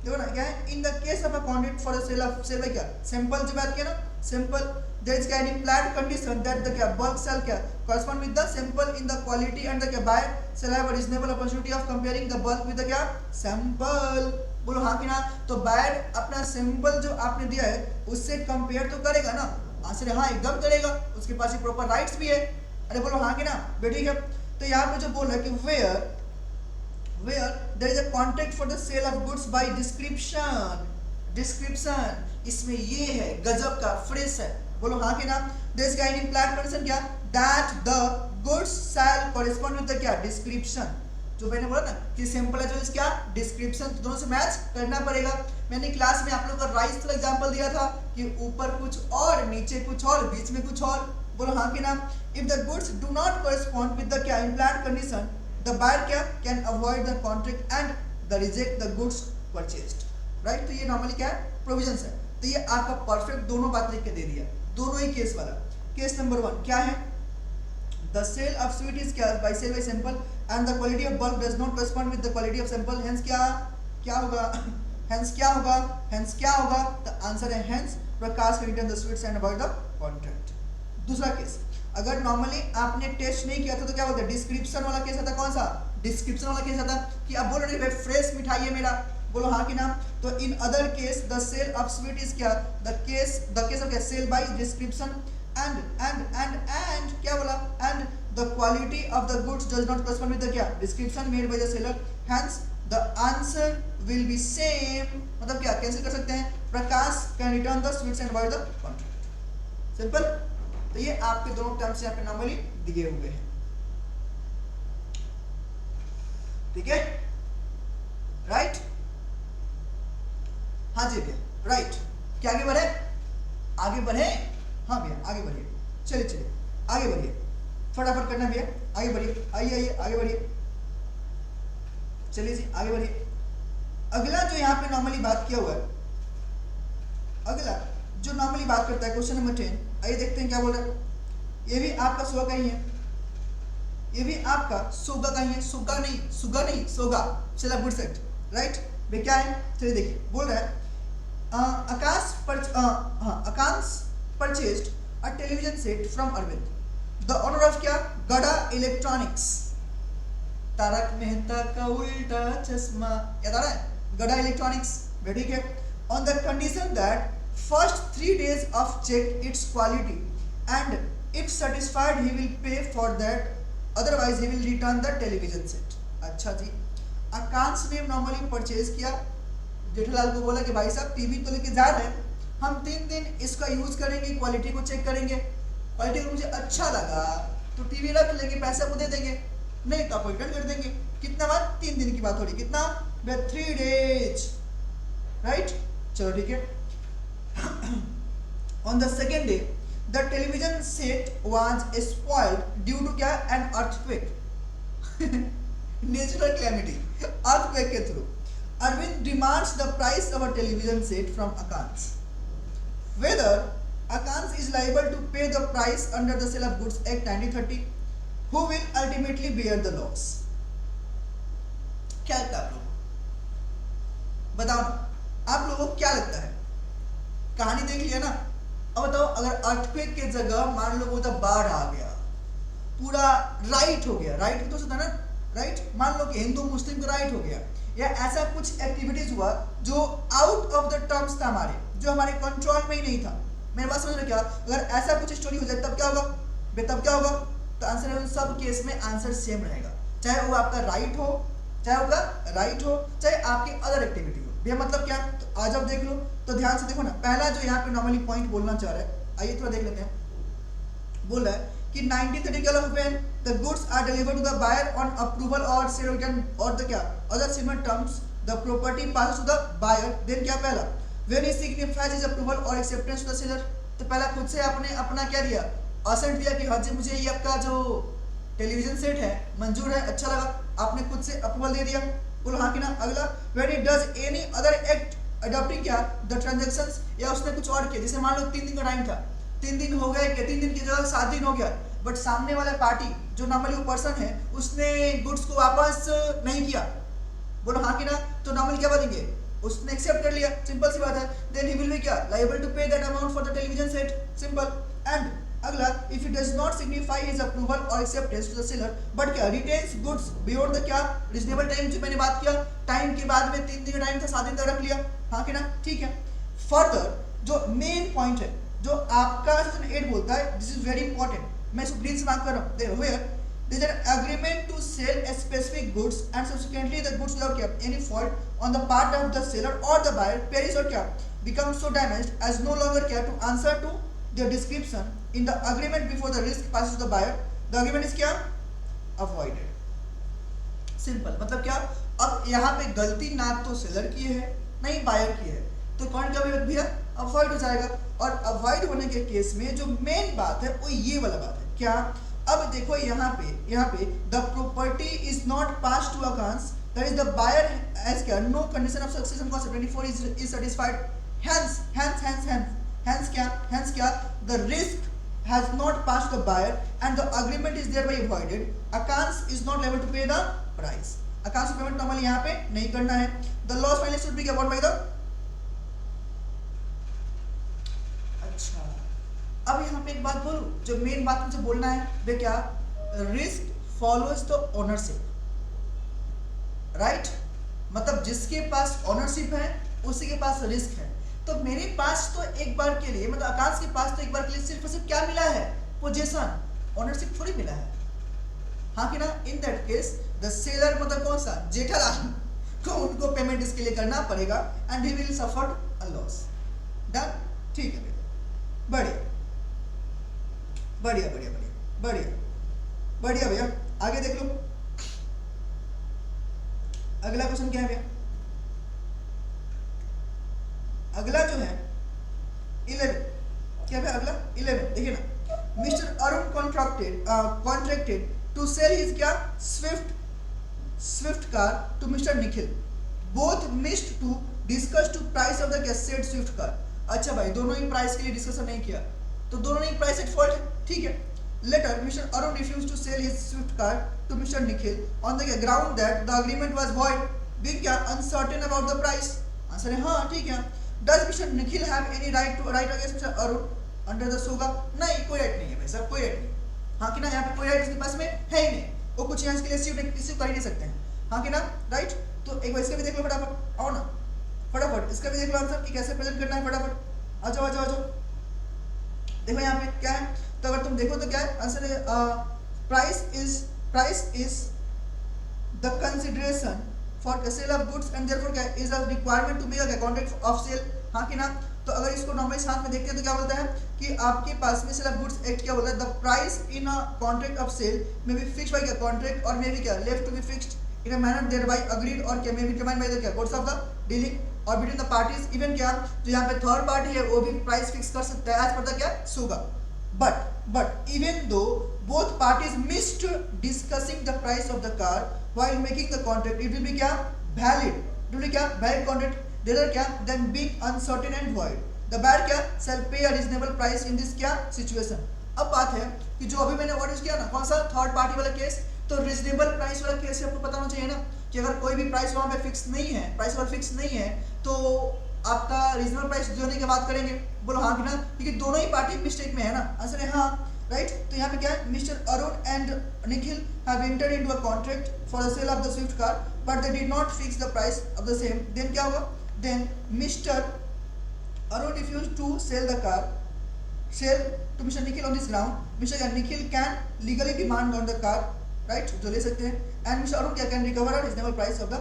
देखो ना क्या है, in the case of a contract for the sale by क्या, सिंपल जो बात किया ना, सिंपल देयर इज क्या इम्प्लाइड कंडीशन दैट द क्या बल्क सेल क्या correspond with the simple in the quality and the क्या buyer sale have a reasonable opportunity of comparing the bulk with the क्या sample. बोलो हाँ कि ना, तो बायर अपना सिंपल जो आपने दिया है उससे कंपेयर तो करेगा ना, आंसर हाँ एकदम करेगा, उसके पास ये प्रॉपर राइट्स भी है। अरे बोलो हाँ कि ना बेटी है। तो यहाँ पे जो बोल रहा है कि where there is a contract for the sale of goods by description, इसमें ये है गजब का फ्रेश है। बोलो हाँ कि ना, there is an implied condition क्या, that the goods shall correspond with the क्या डिस्क्रिप्शन। जो मैंने बोला ना कि सिंपल है जो इस क्या डिस्क्रिप्शन, तो दोनों से मैच करना पड़ेगा। मैंने क्लास में आप लोग का राइस का एग्जांपल दिया था कि ऊपर कुछ और नीचे कुछ और बीच में कुछ और। बोलो हाँ कि ना, if the goods do not correspond with the क्या इम्प्लाइड कंडीशन द बायर क्या can avoid the contract and the reject the goods purchased, right. तो ये नॉर्मली क्या है, प्रोविजंस है। तो ये आपका परफेक्ट दोनों बात लिख के दे दिया, दोनों ही केस वाला। केस नंबर 1 क्या है, the sale of sweet is क्या by sale by sample and the quality of bulk does not correspond with the quality of sample, hence क्या होगा हेंस क्या होगा, द आंसर है hence Prakash can return the sweets and avoid the contract. दूसरा case, अगर normally आपने taste नहीं किया था तो क्या बोलते हैं, डिस्क्रिप्शन वाला केस आता, कौन सा डिस्क्रिप्शन वाला केस आता कि आप बोल रहे हैं फ्रेश मिठाई है मेरा, बोलो हाँ कि ना। तो in other case the sale of sweet is क्या, द केस ऑफ क्या सेल बाय डिस्क्रिप्शन एंड क्या बोला, and the quality of the goods does not correspond with the क्या description made by the seller, hence the answer will be same. मतलब क्या cancel कर सकते हैं, Prakash can return the sweets and avoid the contract, simple. तो ये आपके दोनों टर्म्स यहाँ पे नॉर्मली दिए हुए हैं, ठीक है, राइट। हाँ जी भैया राइट, क्या आगे बढ़े? आगे बढ़े? हाँ भैया आगे बढ़िए, चलिए चलिए आगे बढ़िए, फटाफट करना भैया, आगे बढ़िए, आइए आइए आगे बढ़िए, चलिए जी आगे बढ़िए। अगला जो यहाँ पे नॉर्मली बात किया हुआ है, अगला जो नॉर्मली बात करता है क्वेश्चन नंबर 10, आइए देखते हैं क्या बोल रहा है। ये भी आपका सोगा का ही है, ये भी आपका सोगा का ही है, सुगा नहीं सोगा, चला गुड सेट राइट। वे क्या है चलिए देखिए, बोल रहा है Akash purchased a television set from Arvind, the owner of क्या, गड़ा इलेक्ट्रॉनिक्स, तारक मेहता का उल्टा चश्मा, याद आ रहा है, गड़ा इलेक्ट्रॉनिक्स, ठीक है। On the condition that first 3 days of check its quality and if satisfied he will pay for that, otherwise he will return the television set। अच्छा जी, आकांक्ष ने नॉर्मली परचेज किया, जेठालाल को बोला कि भाई साहब टीवी तो लेके जा रहे हैं, हम 3 दिन इसका यूज करेंगे, क्वालिटी को चेक करेंगे, क्वालिटी को मुझे अच्छा लगा तो टीवी रख लेंगे, पैसे आपको दे देंगे, नहीं तो आपको रिटर्न कर देंगे। कितना बार? 3 दिन की बात हो रही, कितना? 3 days राइट। चलो ठीक है। On the second day, the television set was spoiled due to क्या, an earthquake, natural calamity, earthquake के through. Arvind demands the price of a television set from Akans. Whether Akans is liable to pay the price under the Sale of Goods Act 1930, who will ultimately bear the loss? क्या लगता है आप लोगों को? बताओ ना, आप लोगों को क्या लगता है? कहानी देख लिया ना, अब बताओ अगर अर्थक्वेक के जगह मान लो वो तो बाढ़ आ गया, पूरा राइट हो गया, राइट तो ना राइट, मान लो कि हिंदू मुस्लिम का राइट हो गया, या ऐसा कुछ एक्टिविटीज हुआ जो आउट ऑफ द टर्म्स था हमारे, जो हमारे कंट्रोल में ही नहीं था। मेरे बात समझ रहे क्या? अगर ऐसा कुछ स्टोरी हो जाए तब क्या होगा? तब क्या होगा? तो आंसर है सब केस में आंसर सेम रहेगा, चाहे वो आपका राइट हो, चाहे आपकी अदर एक्टिविटी हो। भैया मतलब क्या? तो आज आप देख लो, तो ध्यान से देखो ना, पहला जो यहाँ पे नॉर्मली पॉइंट बोलना चाह रहा है, आइए थोड़ा देख लेते हैं। बोल रहा है कि 1930 when the goods are delivered to the buyer on approval or sale return or the क्या other similar terms, the property passes to the buyer, then क्या पहला when he signifies his approval or acceptance to the seller, तो पहला खुद से आपने अपना क्या दिया, असेंट दिया कि हाँ जी मुझे ये आपका जो टेलीविजन सेट है मंजूर है, अच्छा लगा, आपने खुद से अप्रूवल दे दिया, बोलो हाँ कि ना। अगला when he does any other act adopting क्या the transactions, या उसने कुछ और किया, जैसे मान लो 3 दिन का टाइम था, 3 दिन हो गए, क्या 3 दिन की जगह 7 दिन हो गया, बट सामने वाला पार्टी जो नॉर्मली वो पर्सन है उसने गुड्स को वापस नहीं किया, बोलो हाँ कि ना, तो नॉर्मली क्या बोलेंगे, उसने एक्सेप्ट कर लिया, सिंपल सी बात है, देन ही विल बी क्या liable to pay that amount for the television set, simple. And अगला if he does not signify his approval और acceptance to the seller but क्या रिटेन्स गुड्स बियॉन्ड द क्या reasonable time, जो मैंने बात किया time के बाद में 3 दिन का टाइम था, 7 दिन तक रख लिया, हाँ कि ना, ठीक है। फर्दर जो मेन पॉइंट है जो आपका सेक्शन 8 बोलता है, दिस इज वेरी इंपॉर्टेंट, मैं इसको ग्रीन से मार्क कर रहा हूं, देखो here there is an agreement to sell a specific goods and subsequently the goods without क्या any fault on the part of the seller or the buyer perish or क्या becomes so damaged as no longer क्या to answer to the description in the agreement before the risk passes to the buyer, the agreement is क्या avoided, simple. मतलब क्या, अब यहाँ पे गलती ना तो सेलर की है नहीं बायर की है, तो कौन क्या भैया अवॉइड हो जाएगा। और अवॉइड होने के केस में जो मेन बात है वो ये वाला बात है, क्या, अब देखो यहाँ पे the property is not pass to accounts, that is the buyer has क्या no condition of succession cost 24 is satisfied, hence क्या the risk has not passed the buyer and the agreement is thereby avoided, accounts is not liable to pay the price, accounts payment normally यहाँ पे नहीं करना है, the loss finally should be borne by the, अच्छा अब यहाँ पे एक बात बोलूं, जो मेन बात मुझे बोलना है वे क्या, risk follows the ownership, right, मतलब जिसके पास ओनरशिप है उसी के पास रिस्क है। तो मेरे पास तो एक बार के लिए, मतलब आकाश के पास तो एक बार के लिए सिर्फ और सिर्फ क्या मिला है, पोजीशन, ओनरशिप थोड़ी मिला है, हाँ कि ना। In that case the seller मतलब कौन सा, जेठालाल को उनको पेमेंट इसके लिए करना पड़ेगा and he will suffer a loss, done, ठीक है भैया, बढ़िया बढ़िया बढ़िया बढ़िया बढ़िया बढ़िया भैया, आगे देख लो। अगला क्वेश्चन क्या है भैया, अगला जो है 11 क्या है अगला 11 देखिए ना, mister Arun contracted to sale his क्या Swift car to mister Nikhil, both missed to discuss to price of the क्या सेड स्विफ्ट कार। अच्छा भाई दोनों ही प्राइस के लिए डिस्कशन नहीं किया, तो दोनों ही प्राइस एट फॉल्ट है, ठीक है। Later mister Arun refuse to sale his Swift car to mister Nikhil on the ground that the agreement was void being क्या uncertain about the price. Answer है हाँ ठीक है। Does mister Nikhil have any right against mister Arun under the SOGA? नहीं कोई right नहीं है भाई साहब, कोई राइट नहीं। हाँ कि ना, यहाँ पे कोई राइट उसके पास में है ही नहीं, वो कुछ यहाँ इसके लिए रिसीव कर ही नहीं सकते हैं। हाँ कि ना, राइट। तो एक बार इसका भी देख लो फटाफट, आओ ना फटाफट इसका भी देख लो आंसर कि कैसे प्रेजेंट करना है, फटाफट आ जाओ आ जाओ आ जाओ। देखो यहाँ पे क्या है, तो अगर तुम देखो तो क्या है आंसर है price is the consideration for the sale of goods and therefore क्या is a requirement to make a contract of sale. हाँ कि ना, तो अगर इसको नॉर्मली साथ में देखते हैं तो क्या बोलता है कि आपके पास में सेल ऑफ गुड्स एक्ट क्या बोलता है, the price in a contract of sale may be fixed by क्या कॉन्ट्रैक्ट और मे बी क्या left to be fixed in a manner thereby agreed और क्या may be determined by the क्या course of the dealing और between the parties. Even क्या जो यहाँ पे थर्ड पार्टी है वो भी प्राइस फिक्स कर सकता है एज पर द क्या SOGA. But even though both parties missed discussing the price of the car while making the contract, it will be क्या valid, it will be क्या valid contract rather क्या than being uncertain and void. The buyer क्या shall pay a reasonable price in this क्या situation। अब बात है कि जो अभी मैंने वर्ड यूज किया ना कौन सा थर्ड पार्टी वाला केस, तो रिजनेबल प्राइस वाला केस आपको पता होना चाहिए ना कि अगर कोई भी प्राइस वहां पे फिक्स नहीं है, प्राइस वाला फिक्स नहीं है तो आपका रीजनेबल प्राइस देने की बात करेंगे। बोलो हाँ कि ना, क्योंकि दोनों ही पार्टी मिस्टेक में है ना, आंसर है हाँ राइट। तो यहाँ पे क्या है mister Arun and Nikhil have entered into a contract for the sale of the Swift car but they did not fix the price of the same. Then क्या होगा, then mister Arun refuse to sell the car sell to mister Nikhil on this ground, mister Nikhil can legally demand on the car right, जो ले सकते हैं, and mister Arun क्या can recover a reasonable price of the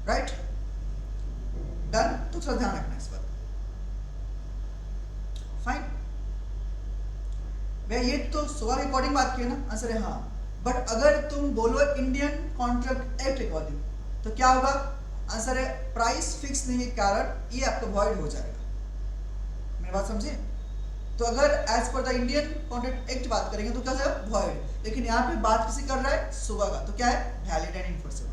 right. Done, तो थोड़ा ध्यान रखना इस पर, फाइन। मैं ये तो सोगा के अकॉर्डिंग बात की है ना, आंसर है हाँ। बट अगर तुम बोलो इंडियन कॉन्ट्रैक्ट एक्ट अकॉर्डिंग तो क्या होगा, आंसर है प्राइस फिक्स नहीं के कारण ये आपका वॉइड हो जाएगा। मेरी बात समझे? तो अगर as per the Indian contract act बात करेंगे तो क्या होगा वॉइड, लेकिन यहाँ पे बात किसी कर रहा है सोगा का, तो क्या है valid and enforceable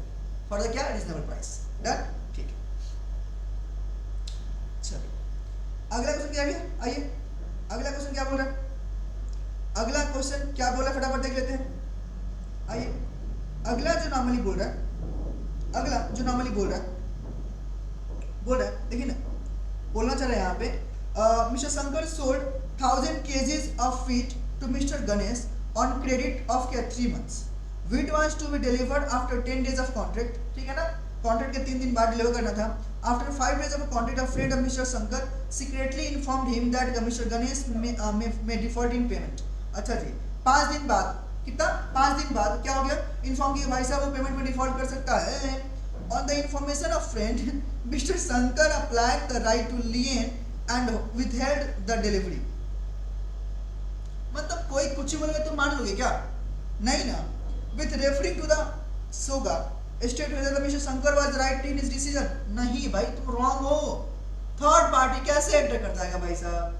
for the क्या रीजनेबल प्राइस। डन, ठीक है। चलिए अगला क्वेश्चन क्या है, आइए अगला क्वेश्चन क्या बोल रहा है, अगला क्वेश्चन क्या बोला फटाफट देख लेते हैं। आइए अगला जो नॉर्मली बोल रहा है, अगला जो नॉर्मली बोल रहा है देखिए ना, बोलना चाह रहा है यहाँ पे mister Shankar sold 1000 kgs of feet to mister Ganesh on credit of क्या 3 months, wheat was to be delivered after 10 days of contract. ठीक है ना, कॉन्ट्रैक्ट के 3 दिन बाद डिलीवर करना था। After 5 days of contract of friend of mister Shankar secretly informed him that mister Ganesh may default in payment. अच्छा जी, 5 दिन बाद, कितना 5 दिन बाद क्या हो गया, इन्फॉर्म किया भाई साहब वो पेमेंट में डिफॉल्ट कर सकता है। On the information of friend mister Shankar applied the right to lien and withheld the delivery. मतलब कोई कुछ ही बोलेगा तो मान लोगे क्या? नहीं ना। With referring to the SOGA state whether mister Shankar was right in his decision. नहीं भाई तुम रॉन्ग हो, थर्ड पार्टी कैसे एंटर कर जाएगा भाई साहब,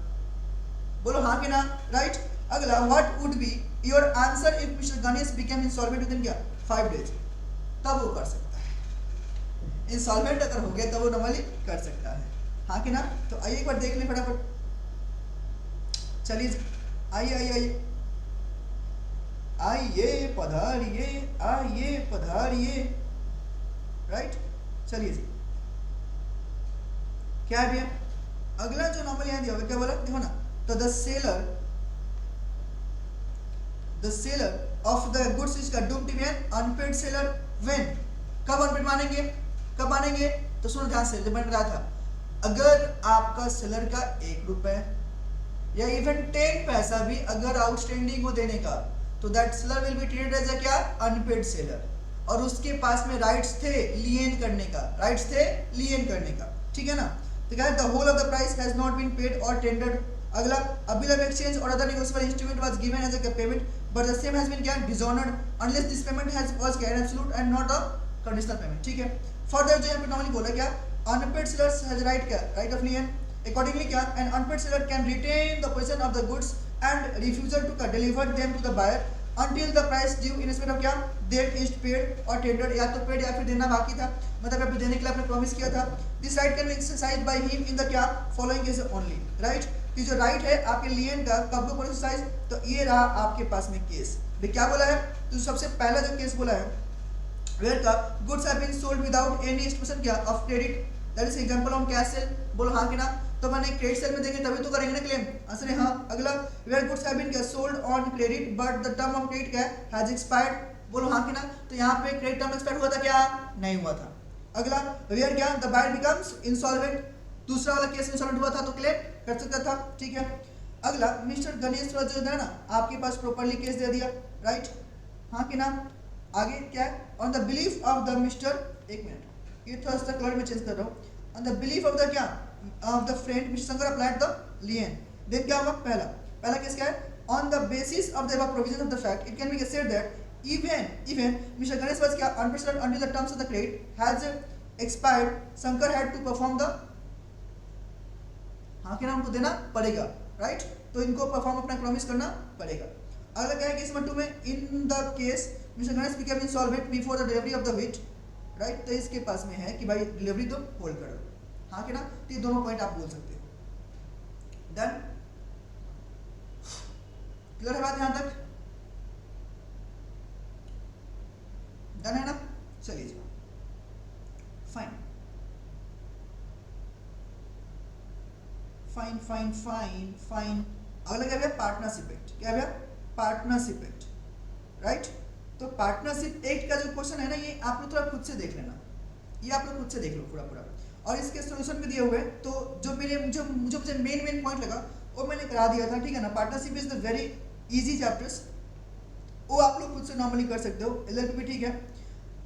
बोलो हाँ कि ना, राइट। अगला, what would be your answer if mister Ganesh became insolvent with in क्या 5 days, तब वो कर सकता है। इंसॉल्वेंट अगर हो गया तब वो नॉर्मली कर सकता है, हाँ कि ना। तो आइए एक बार देख लें फटाफट, चलिए आइए आइए आइए आइए पधारिए, आइए पधारिए, राइट। चलिए जी क्या है भैया, अगला जो नॉर्मली यहाँ दिया हुआ क्या बोला देखो ना, तो the seller of the goods is doomed to be an unpaid seller when, कब अनपेड मानेंगे, कब मानेंगे, तो सुनो ध्यान से, जब मैंने कहा था अगर आपका सेलर का 1 रुपए या इवन 10 पैसा भी अगर आउटस्टैंडिंग हो देने का, तो that seller will be treated as a क्या अनपेड सेलर, और उसके पास में राइट्स थे लिएन करने का, राइट्स थे लिएन करने का, ठीक है ना। तो क्या the whole of the price has not been paid और टेंडर्ड। अगला, अ बिल ऑफ एक्सचेंज और other negotiable instrument was given as a payment but the same has been क्या dishonoured unless this payment has was क्या absolute and not a conditional payment, ठीक है। Further जो यहाँ पे normally बोला क्या, अनपेड सेलर्स हैज राइट क्या राइट ऑफ लिएन अकॉर्डिंगली क्या, an unpaid seller can retain the position of the goods and refusal to deliver them to the buyer until the price due in respect of क्या, debt is paid और tendered, या तो paid या फिर देना बाकी था, मतलब आपने देने के लिए आपने प्रॉमिस किया था। This right can be exercised by him in the क्या, फॉलोइंग केस ओनली, राइट। ये जो राइट है आपके लियन का कब को एक्सरसाइज, तो ये रहा आपके पास में केस। क्या बोला है, तो सबसे पहला जो केस बोला है वेयर का goods have been sold without any expression क्या of credit, that is example on cash sale, बोलो हाँ कि ना, तो मैंने क्रेडिट सेल में देंगे तभी तो करेंगे ना क्लेम, आंसर है हाँ। अगला वेयर गुड्स हैव बीन क्या sold on credit but the term of credit क्या हैज एक्सपायर्ड, बोलो हाँ कि ना, तो यहाँ पे क्रेडिट टर्म एक्सपायर हुआ था क्या, नहीं हुआ था। अगला वेयर क्या द बायर बिकम्स इंसॉल्वेंट, दूसरा वाला केस इंसॉल्वेंट हुआ था तो क्लेम कर सकता था, ठीक है। अगला मिस्टर गणेश जो है ना आपके पास प्रॉपर्ली केस दे दिया, राइट, हाँ कि ना। आगे क्या है, on the belief of the mister, एक मिनट ये थोड़ा सा कलर में चेंज कर रहा हूँ, on the belief of the क्या of the friend Mr. Shankar applied the lien, then क्या होगा, पहला केस क्या है, on the basis of the above provisions of the fact it can be said that even Mr. Ganesh was क्या unprecedented until the terms of the credit has expired, Shankar had to perform the, हाँ कि ना, उनको देना पड़ेगा, right, तो इनको perform अपना प्रॉमिस करना पड़ेगा। अगला क्या है केस नंबर 2 में, इन the case mister Ganesh became insolvent before the delivery of the wheat, right, तो इसके पास में है कि भाई डिलीवरी तो होल्ड करो, हाँ कि ना, तो ये दोनों पॉइंट आप बोल सकते हो। डन, क्लियर है बात यहां तक, डन है ना, चलिए जी, fine fine fine fine fine. अगला क्या है, पार्टनरशिप एक्ट, क्या है पार्टनरशिप एक्ट, राइट। तो पार्टनरशिप एक्ट का जो क्वेश्चन है ना, ये आप लोग थोड़ा खुद से देख लेना, ये आप लोग खुद से देख लो पूरा, और इसके सॉल्यूशन भी दिए हुए, तो जो मुझे मेन पॉइंट लगा वो मैंने करा दिया था, ठीक है ना। Partnership is the very easy chapters, वो आप लोग खुद से नॉर्मली कर सकते हो, एलएलपी भी ठीक है,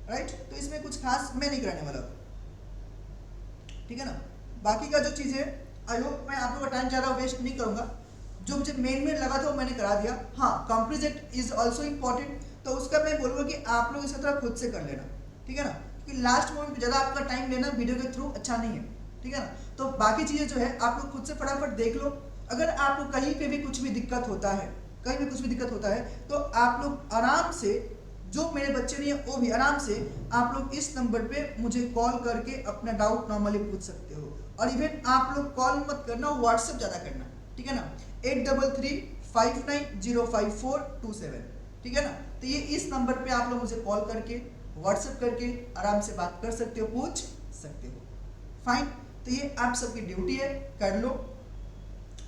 राइट, तो इसमें कुछ खास मैं नहीं कराने वाला, ठीक है ना। बाकी का जो चीज़ है आई होप मैं आप लोग का टाइम ज़्यादा वेस्ट नहीं करूँगा, जो मुझे मेन लगा था वो मैंने करा दिया। हाँ, कंप्लीट इज ऑल्सो इम्पॉर्टेंट, तो उसका मैं बोलूँगा कि आप लोग इस तरह खुद से कर लेना, ठीक है ना, कि लास्ट मोमेंट पे ज़्यादा आपका टाइम लेना वीडियो के थ्रू अच्छा नहीं है, ठीक है ना। तो बाकी चीज़ें जो है आप लोग खुद से फटाफट देख लो। अगर आपको कहीं पे भी कुछ भी दिक्कत होता है, कहीं भी कुछ भी दिक्कत होता है, तो आप लोग आराम से, जो मेरे बच्चे नहीं है वो भी आराम से आप लोग इस नंबर पे मुझे कॉल करके अपना डाउट नॉर्मली पूछ सकते हो। और इवन आप लोग कॉल मत करना, व्हाट्सएप ज़्यादा करना, ठीक है ना, 8335905427, ठीक है ना। तो ये इस नंबर पे आप लोग मुझे कॉल करके व्हाट्सएप करके आराम से बात कर सकते हो, पूछ सकते हो, फाइन। तो ये आप सबकी ड्यूटी है, कर लो,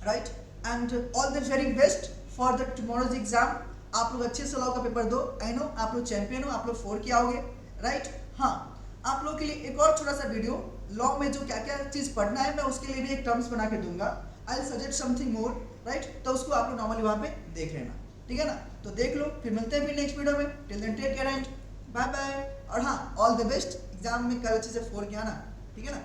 right, and all the very best for the tomorrow's exam. आप लोग अच्छे से लॉ का पेपर दो, आई नो आप लोग चैंपियन हो, आप लोग 4 किया होगे, राइट। हाँ, आप लोग के लिए एक और छोटा सा वीडियो, लॉ में जो क्या क्या चीज़ पढ़ना है मैं उसके लिए भी एक टर्म्स बना के दूंगा, I will suggest something more, right, तो उसको आप लोग नॉर्मली वहाँ पे देख लेना, ठीक है ना। तो देख लो, फिर मिलते हैं फिर नेक्स्ट वीडियो में, till then take care and bye bye. और हाँ, ऑल द बेस्ट, एग्जाम में कल अच्छे से 4 किया ना, ठीक है ना।